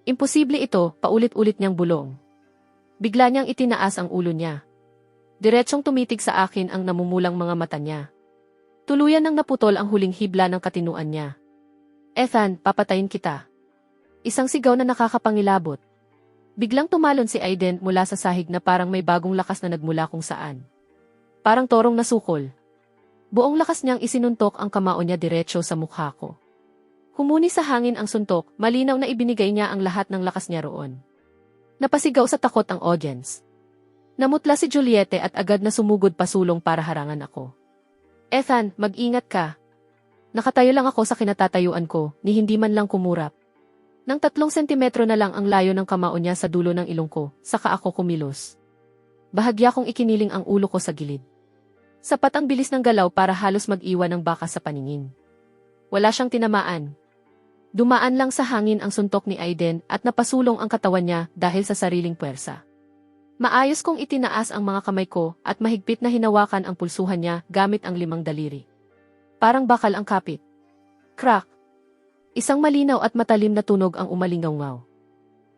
Imposible ito, paulit-ulit niyang bulong. Bigla niyang itinaas ang ulo niya. Diretsong tumitig sa akin ang namumulang mga mata niya. Tuluyan nang naputol ang huling hibla ng katinuan niya. Ethan, papatayin kita. Isang sigaw na nakakapangilabot. Biglang tumalon si Aiden mula sa sahig na parang may bagong lakas na nagmula kung saan. Parang torong nasukol. Buong lakas niyang isinuntok ang kamao niya diretso sa mukha ko. Humuni sa hangin ang suntok, malinaw na ibinigay niya ang lahat ng lakas niya roon. Napasigaw sa takot ang audience. Namutla si Juliette at agad na sumugod pasulong para harangan ako. Ethan, mag-ingat ka. Nakatayo lang ako sa kinatatayuan ko, ni hindi man lang kumurap. Nang 3 sentimetro na lang ang layo ng kamao niya sa dulo ng ilong ko, saka ako kumilos. Bahagya kong ikiniling ang ulo ko sa gilid. Sapat ang bilis ng galaw para halos mag-iwan ng baka sa paningin. Wala siyang tinamaan. Dumaan lang sa hangin ang suntok ni Aiden at napasulong ang katawan niya dahil sa sariling puwersa. Maayos kong itinaas ang mga kamay ko at mahigpit na hinawakan ang pulsuhan niya gamit ang 5 daliri. Parang bakal ang kapit. Crack! Isang malinaw at matalim na tunog ang umalingaw-ngaw.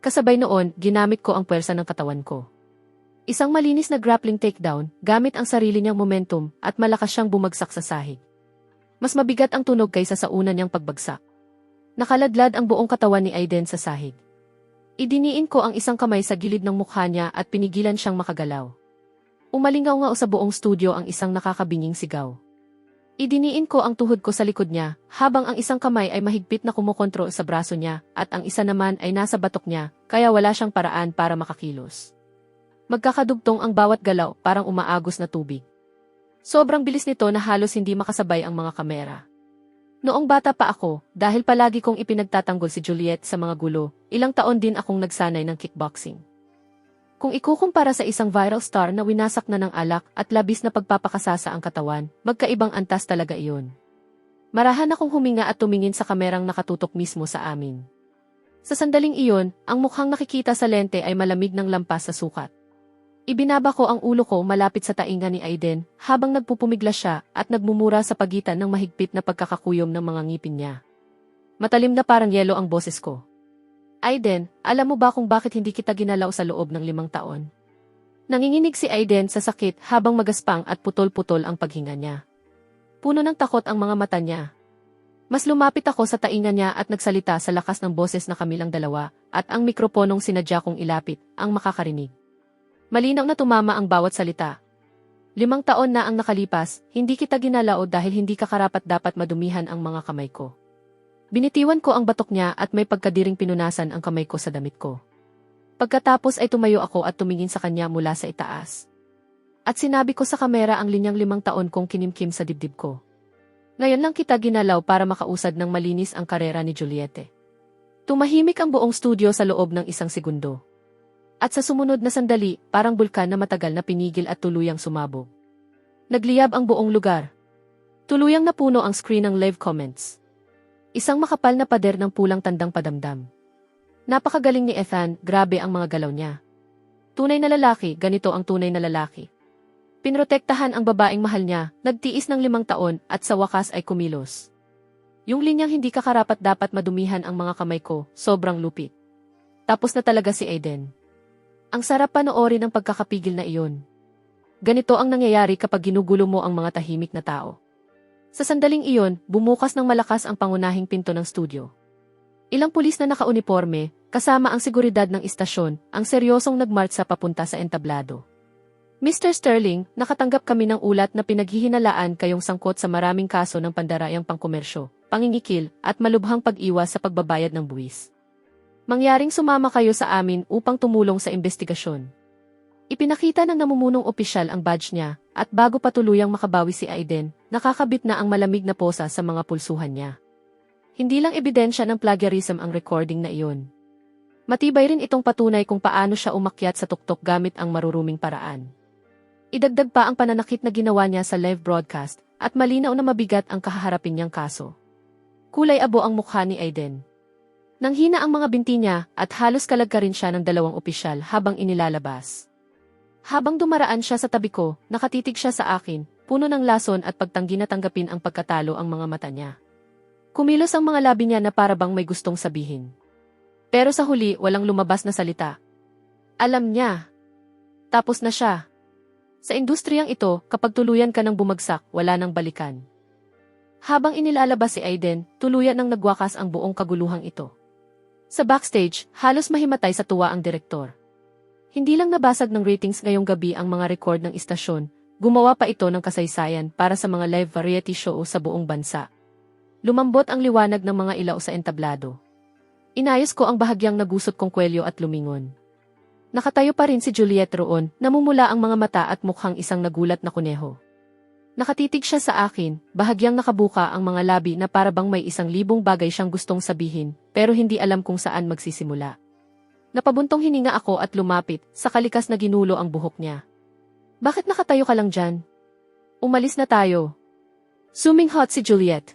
Kasabay noon, ginamit ko ang puwersa ng katawan ko. Isang malinis na grappling takedown, gamit ang sarili niyang momentum at malakas siyang bumagsak sa sahig. Mas mabigat ang tunog kaysa sa una niyang pagbagsak. Nakaladlad ang buong katawan ni Aiden sa sahig. Idiniin ko ang isang kamay sa gilid ng mukha niya at pinigilan siyang makagalaw. Umalingaw sa buong studio ang isang nakakabinging sigaw. Idiniin ko ang tuhod ko sa likod niya, habang ang isang kamay ay mahigpit na kumokontrol sa braso niya at ang isa naman ay nasa batok niya, kaya wala siyang paraan para makakilos. Magkakadugtong ang bawat galaw, parang umaagos na tubig. Sobrang bilis nito na halos hindi makasabay ang mga kamera. Noong bata pa ako, dahil palagi kong ipinagtatanggol si Juliette sa mga gulo, ilang taon din akong nagsanay ng kickboxing. Kung ikukumpara sa isang viral star na winasak na ng alak at labis na pagpapakasasa ang katawan, magkaibang antas talaga iyon. Marahan akong huminga at tumingin sa kamerang nakatutok mismo sa amin. Sa sandaling iyon, ang mukhang nakikita sa lente ay malamig ng lampas sa sukat. Ibinaba ko ang ulo ko malapit sa tainga ni Aiden habang nagpupumiglas siya at nagmumura sa pagitan ng mahigpit na pagkakakuyom ng mga ngipin niya. Matalim na parang yelo ang boses ko. Aiden, alam mo ba kung bakit hindi kita ginalaw sa loob ng 5 taon? Nanginginig si Aiden sa sakit habang magaspang at putol-putol ang paghinga niya. Puno ng takot ang mga mata niya. Mas lumapit ako sa tainga niya at nagsalita sa lakas ng boses na kamilang dalawa, at ang mikroponong sinadya kong ilapit, ang makakarinig. Malinaw na tumama ang bawat salita. 5 taon na ang nakalipas, hindi kita ginalao dahil hindi ka karapat-dapat madumihan ang mga kamay ko. Binitiwan ko ang batok niya at may pagkadiring pinunasan ang kamay ko sa damit ko. Pagkatapos ay tumayo ako at tumingin sa kanya mula sa itaas. At sinabi ko sa kamera ang linyang 5 taon kong kinimkim sa dibdib ko. Ngayon lang kita ginalaw para makausad ng malinis ang karera ni Juliette. Tumahimik ang buong studio sa loob ng 1 segundo. At sa sumunod na sandali, parang bulkan na matagal na pinigil at tuluyang sumabog. Nagliyab ang buong lugar. Tuluyang napuno ang screen ng live comments. Isang makapal na pader ng pulang tandang padamdam. Napakagaling ni Ethan, grabe ang mga galaw niya. Tunay na lalaki, ganito ang tunay na lalaki. Pinrotektahan ang babaeng mahal niya, nagtiis ng 5 taon at sa wakas ay kumilos. Yung linyang hindi ka karapat-dapat madumihan ang mga kamay ko, sobrang lupit. Tapos na talaga si Aiden. Ang sarap panoorin ng pagkakapigil na iyon. Ganito ang nangyayari kapag ginugulo mo ang mga tahimik na tao. Sa sandaling iyon, bumukas ng malakas ang pangunahing pinto ng studio. Ilang pulis na nakauniporme, kasama ang seguridad ng istasyon, ang seryosong nagmarch sa papunta sa entablado. Mr. Sterling, nakatanggap kami ng ulat na pinaghihinalaan kayong sangkot sa maraming kaso ng pandarayang pangkomersyo, pangingikil, at malubhang pag-iwas sa pagbabayad ng buwis. Mangyaring sumama kayo sa amin upang tumulong sa investigasyon. Ipinakita ng namumunong opisyal ang badge niya, at bago pa tuluyang makabawi si Aiden, nakakabit na ang malamig na posa sa mga pulsuhan niya. Hindi lang ebidensya ng plagiarism ang recording na iyon. Matibay rin itong patunay kung paano siya umakyat sa tuktok gamit ang maruruming paraan. Idagdag pa ang pananakit na ginawa niya sa live broadcast, at malinaw na mabigat ang kahaharapin niyang kaso. Kulay abo ang mukha ni Aiden. Nanghina ang mga binti niya at halos kalagkarin siya ng 2 opisyal habang inilalabas. Habang dumaraan siya sa tabi ko, nakatitig siya sa akin, puno ng lason at pagtanggi na tanggapin ang pagkatalo ang mga mata niya. Kumilos ang mga labi niya na parabang may gustong sabihin. Pero sa huli, walang lumabas na salita. Alam niya. Tapos na siya. Sa industriyang ito, kapag tuluyan ka ng bumagsak, wala nang balikan. Habang inilalabas si Aiden, tuluyan nang nagwakas ang buong kaguluhang ito. Sa backstage, halos mahimatay sa tuwa ang direktor. Hindi lang nabasag ng ratings ngayong gabi ang mga record ng istasyon, gumawa pa ito ng kasaysayan para sa mga live variety show sa buong bansa. Lumambot ang liwanag ng mga ilaw sa entablado. Inayos ko ang bahagyang nagusot kong kwelyo at lumingon. Nakatayo pa rin si Juliette roon, namumula ang mga mata at mukhang isang nagulat na kuneho. Nakatitig siya sa akin, bahagyang nakabuka ang mga labi na parabang may 1,000 bagay siyang gustong sabihin, pero hindi alam kung saan magsisimula. Napabuntong hininga ako at lumapit, sa kalikas na ginulo ang buhok niya. Bakit nakatayo ka lang dyan? Umalis na tayo. Suming-hot si Juliette.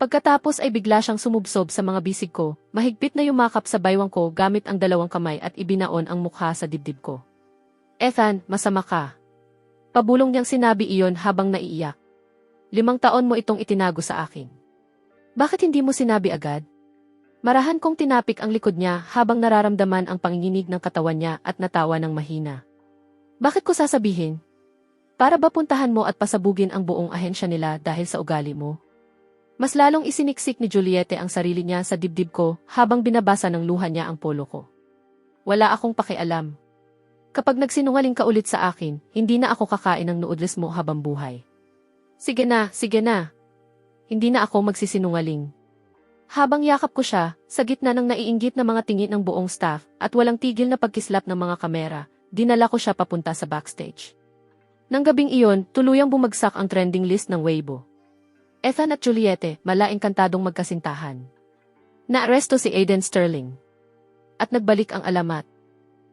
Pagkatapos ay bigla siyang sumubsob sa mga bisig ko, mahigpit na yumakap sa baywang ko gamit ang 2 kamay at ibinaon ang mukha sa dibdib ko. Ethan, masama ka. Pabulong niyang sinabi iyon habang naiiyak. 5 taon mo itong itinago sa akin. Bakit hindi mo sinabi agad? Marahan kong tinapik ang likod niya habang nararamdaman ang panginginig ng katawan niya at natawa ng mahina. Bakit ko sasabihin? Para ba puntahan mo at pasabugin ang buong ahensya nila dahil sa ugali mo? Mas lalong isiniksik ni Juliette ang sarili niya sa dibdib ko habang binabasa ng luha niya ang polo ko. Wala akong pakialam. Kapag nagsinungaling ka ulit sa akin, hindi na ako kakain ng noodles mo habang buhay. Sige na, sige na. Hindi na ako magsisinungaling. Habang yakap ko siya, sa gitna ng naiinggit na mga tingin ng buong staff at walang tigil na pagkislap ng mga kamera, dinala ko siya papunta sa backstage. Nang gabing iyon, tuluyang bumagsak ang trending list ng Weibo. Ethan at Juliette, malaengkantadong magkasintahan. Naaresto si Aiden Sterling. At nagbalik ang alamat.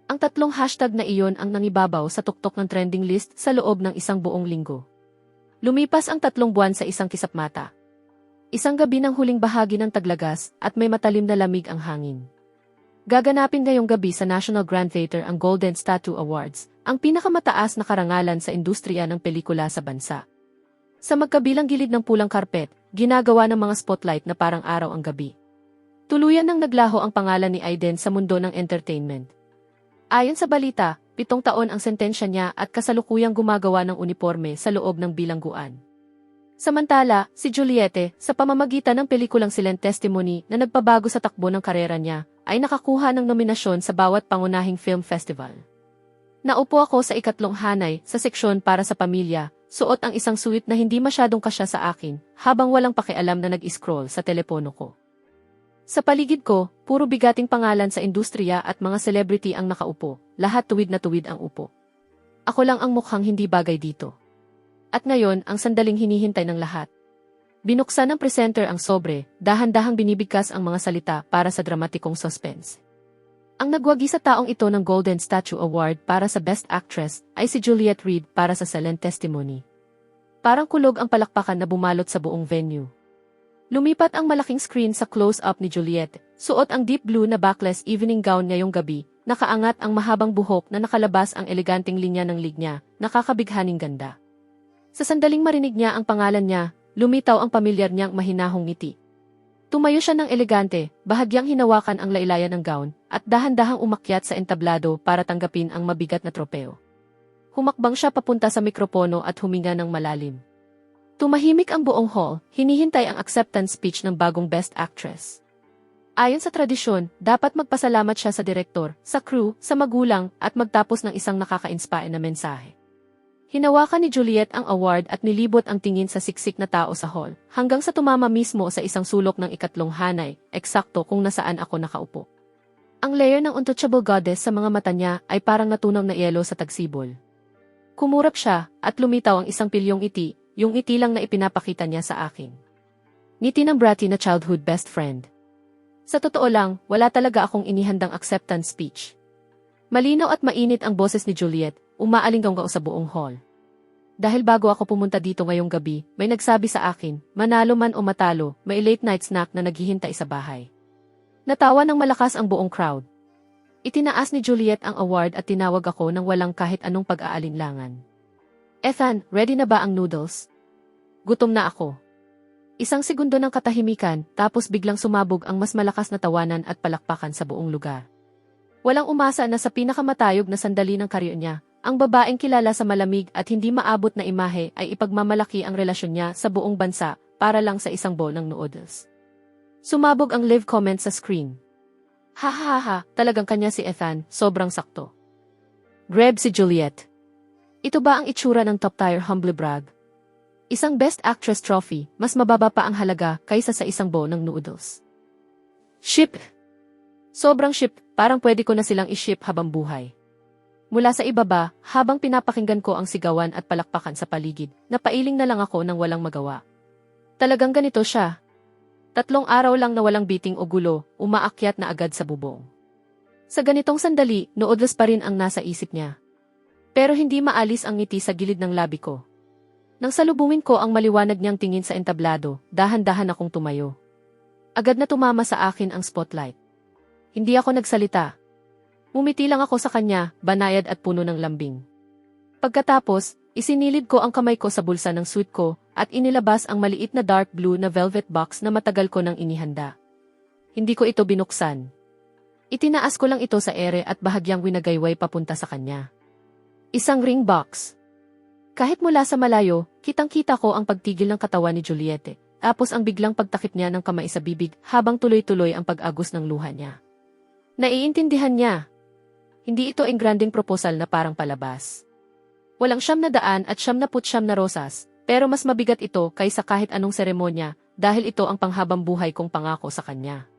Ang 3 hashtag na iyon ang nangibabaw sa tuktok ng trending list sa loob ng 1 buong linggo. Lumipas ang 3 buwan sa isang kisapmata. Isang gabi ng huling bahagi ng taglagas at may matalim na lamig ang hangin. Gaganapin ngayong gabi sa National Grand Theater ang Golden Statue Awards, ang pinakamataas na karangalan sa industriya ng pelikula sa bansa. Sa magkabilang gilid ng pulang karpet, ginagawa ng mga spotlight na parang araw ang gabi. Tuluyan nang naglaho ang pangalan ni Aiden sa mundo ng entertainment. Ayon sa balita, 7 taon ang sentensya niya at kasalukuyang gumagawa ng uniforme sa loob ng bilangguan. Samantala, si Juliette, sa pamamagitan ng pelikulang Silent Testimony na nagpabago sa takbo ng karera niya, ay nakakuha ng nominasyon sa bawat pangunahing film festival. Naupo ako sa ikatlong hanay sa seksyon para sa pamilya, suot ang isang suit na hindi masyadong kasya sa akin, habang walang pakialam na nag-scroll sa telepono ko. Sa paligid ko, puro bigating pangalan sa industriya at mga celebrity ang nakaupo, lahat tuwid na tuwid ang upo. Ako lang ang mukhang hindi bagay dito. At ngayon, ang sandaling hinihintay ng lahat. Binuksan ng presenter ang sobre, dahan-dahang binibigkas ang mga salita para sa dramatikong suspense. Ang nagwagi sa taong ito ng Golden Statue Award para sa Best Actress ay si Juliette Reed para sa Silent Testimony. Parang kulog ang palakpakan na bumalot sa buong venue. Lumipat ang malaking screen sa close-up ni Juliette, suot ang deep blue na backless evening gown ngayong gabi, nakaangat ang mahabang buhok na nakalabas ang eleganting linya ng lig niya, nakakabighaning ganda. Sa sandaling marinig niya ang pangalan niya, lumitaw ang pamilyar niyang mahinahong ngiti. Tumayo siya ng elegante, bahagyang hinawakan ang laylayan ng gown, at dahan-dahang umakyat sa entablado para tanggapin ang mabigat na tropeo. Humakbang siya papunta sa mikropono at huminga ng malalim. Tumahimik ang buong hall, hinihintay ang acceptance speech ng bagong Best Actress. Ayon sa tradisyon, dapat magpasalamat siya sa direktor, sa crew, sa magulang, at magtapos ng isang nakaka-inspire na mensahe. Hinawakan ni Juliette ang award at nilibot ang tingin sa siksik na tao sa hall, hanggang sa tumama mismo sa isang sulok ng ikatlong hanay, eksakto kung nasaan ako nakaupo. Ang layer ng untouchable goddess sa mga mata niya ay parang natunaw na yelo sa tagsibol. Kumurap siya, at lumitaw ang isang pilyong ngiti, yung ngiti lang na ipinapakita niya sa akin. Ngiti ng bratty na childhood best friend. Sa totoo lang, wala talaga akong inihandang acceptance speech. Malinaw at mainit ang boses ni Juliette, umaalinggaw sa buong hall. Dahil bago ako pumunta dito ngayong gabi, may nagsabi sa akin, manalo man o matalo, may late night snack na naghihintay sa bahay. Natawa ng malakas ang buong crowd. Itinaas ni Juliette ang award at tinawag ako nang walang kahit anong pag-aalinlangan. Ethan, ready na ba ang noodles? Gutom na ako. Isang segundo ng katahimikan, tapos biglang sumabog ang mas malakas na tawanan at palakpakan sa buong lugar. Walang umasa na sa pinakamatayog na sandali ng karyer niya, ang babaeng kilala sa malamig at hindi maabot na imahe ay ipagmamalaki ang relasyon niya sa buong bansa para lang sa isang bowl ng noodles. Sumabog ang live comment sa screen. Ha ha ha, talagang kanya si Ethan, sobrang sakto. Grab si Juliette. Ito ba ang itsura ng top-tier humble brag? Isang Best Actress trophy, mas mababa pa ang halaga kaysa sa isang bowl ng noodles. Ship. Sobrang ship, parang pwede ko na silang i-ship habang buhay. Mula sa ibaba, habang pinapakinggan ko ang sigawan at palakpakan sa paligid, napailing na lang ako nang walang magawa. Talagang ganito siya. 3 araw lang na walang biting o gulo, umaakyat na agad sa bubong. Sa ganitong sandali, noodles pa rin ang nasa isip niya. Pero hindi maalis ang ngiti sa gilid ng labi ko. Nang salubungin ko ang maliwanag niyang tingin sa entablado, dahan-dahan akong tumayo. Agad na tumama sa akin ang spotlight. Hindi ako nagsalita. Mumiti lang ako sa kanya, banayad at puno ng lambing. Pagkatapos, isinilid ko ang kamay ko sa bulsa ng suit ko at inilabas ang maliit na dark blue na velvet box na matagal ko nang inihanda. Hindi ko ito binuksan. Itinaas ko lang ito sa ere at bahagyang winagayway papunta sa kanya. Isang ring box. Kahit mula sa malayo, kitang-kita ko ang pagtigil ng katawan ni Juliette, tapos ang biglang pagtakip niya ng kamay sa bibig habang tuloy-tuloy ang pag-agos ng luha niya. Naiintindihan niya. Hindi ito engranding proposal na parang palabas. Walang 900 at 99 na rosas, pero mas mabigat ito kaysa kahit anong seremonya dahil ito ang panghabang buhay kong pangako sa kanya.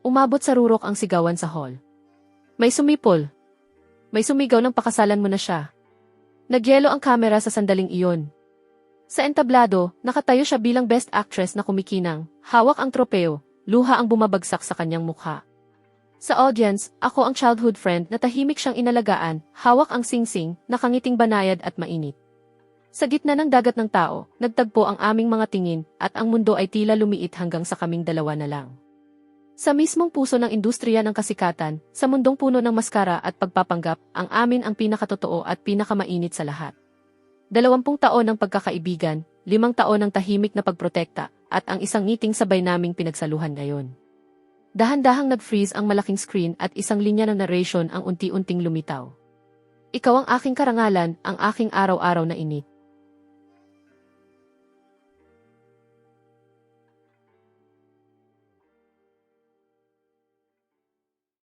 Umabot sa rurok ang sigawan sa hall. May sumipol. May sumigaw ng pakasalan mo na siya. Nagyelo ang kamera sa sandaling iyon. Sa entablado, nakatayo siya bilang Best Actress na kumikinang, hawak ang tropeo, luha ang bumabagsak sa kanyang mukha. Sa audience, ako ang childhood friend na tahimik siyang inalagaan, hawak ang singsing, nakangiting banayad at mainit. Sa gitna ng dagat ng tao, nagtagpo ang aming mga tingin at ang mundo ay tila lumiit hanggang sa kaming dalawa na lang. Sa mismong puso ng industriya ng kasikatan, sa mundong puno ng maskara at pagpapanggap, ang amin ang pinakatotoo at pinakamainit sa lahat. 20 taon ng pagkakaibigan, 5 taon ng tahimik na pagprotekta, at ang isang ngiting sabay naming pinagsaluhan ngayon. Dahan-dahang nag-freeze ang malaking screen at isang linya ng narration ang unti-unting lumitaw. Ikaw ang aking karangalan, ang aking araw-araw na init.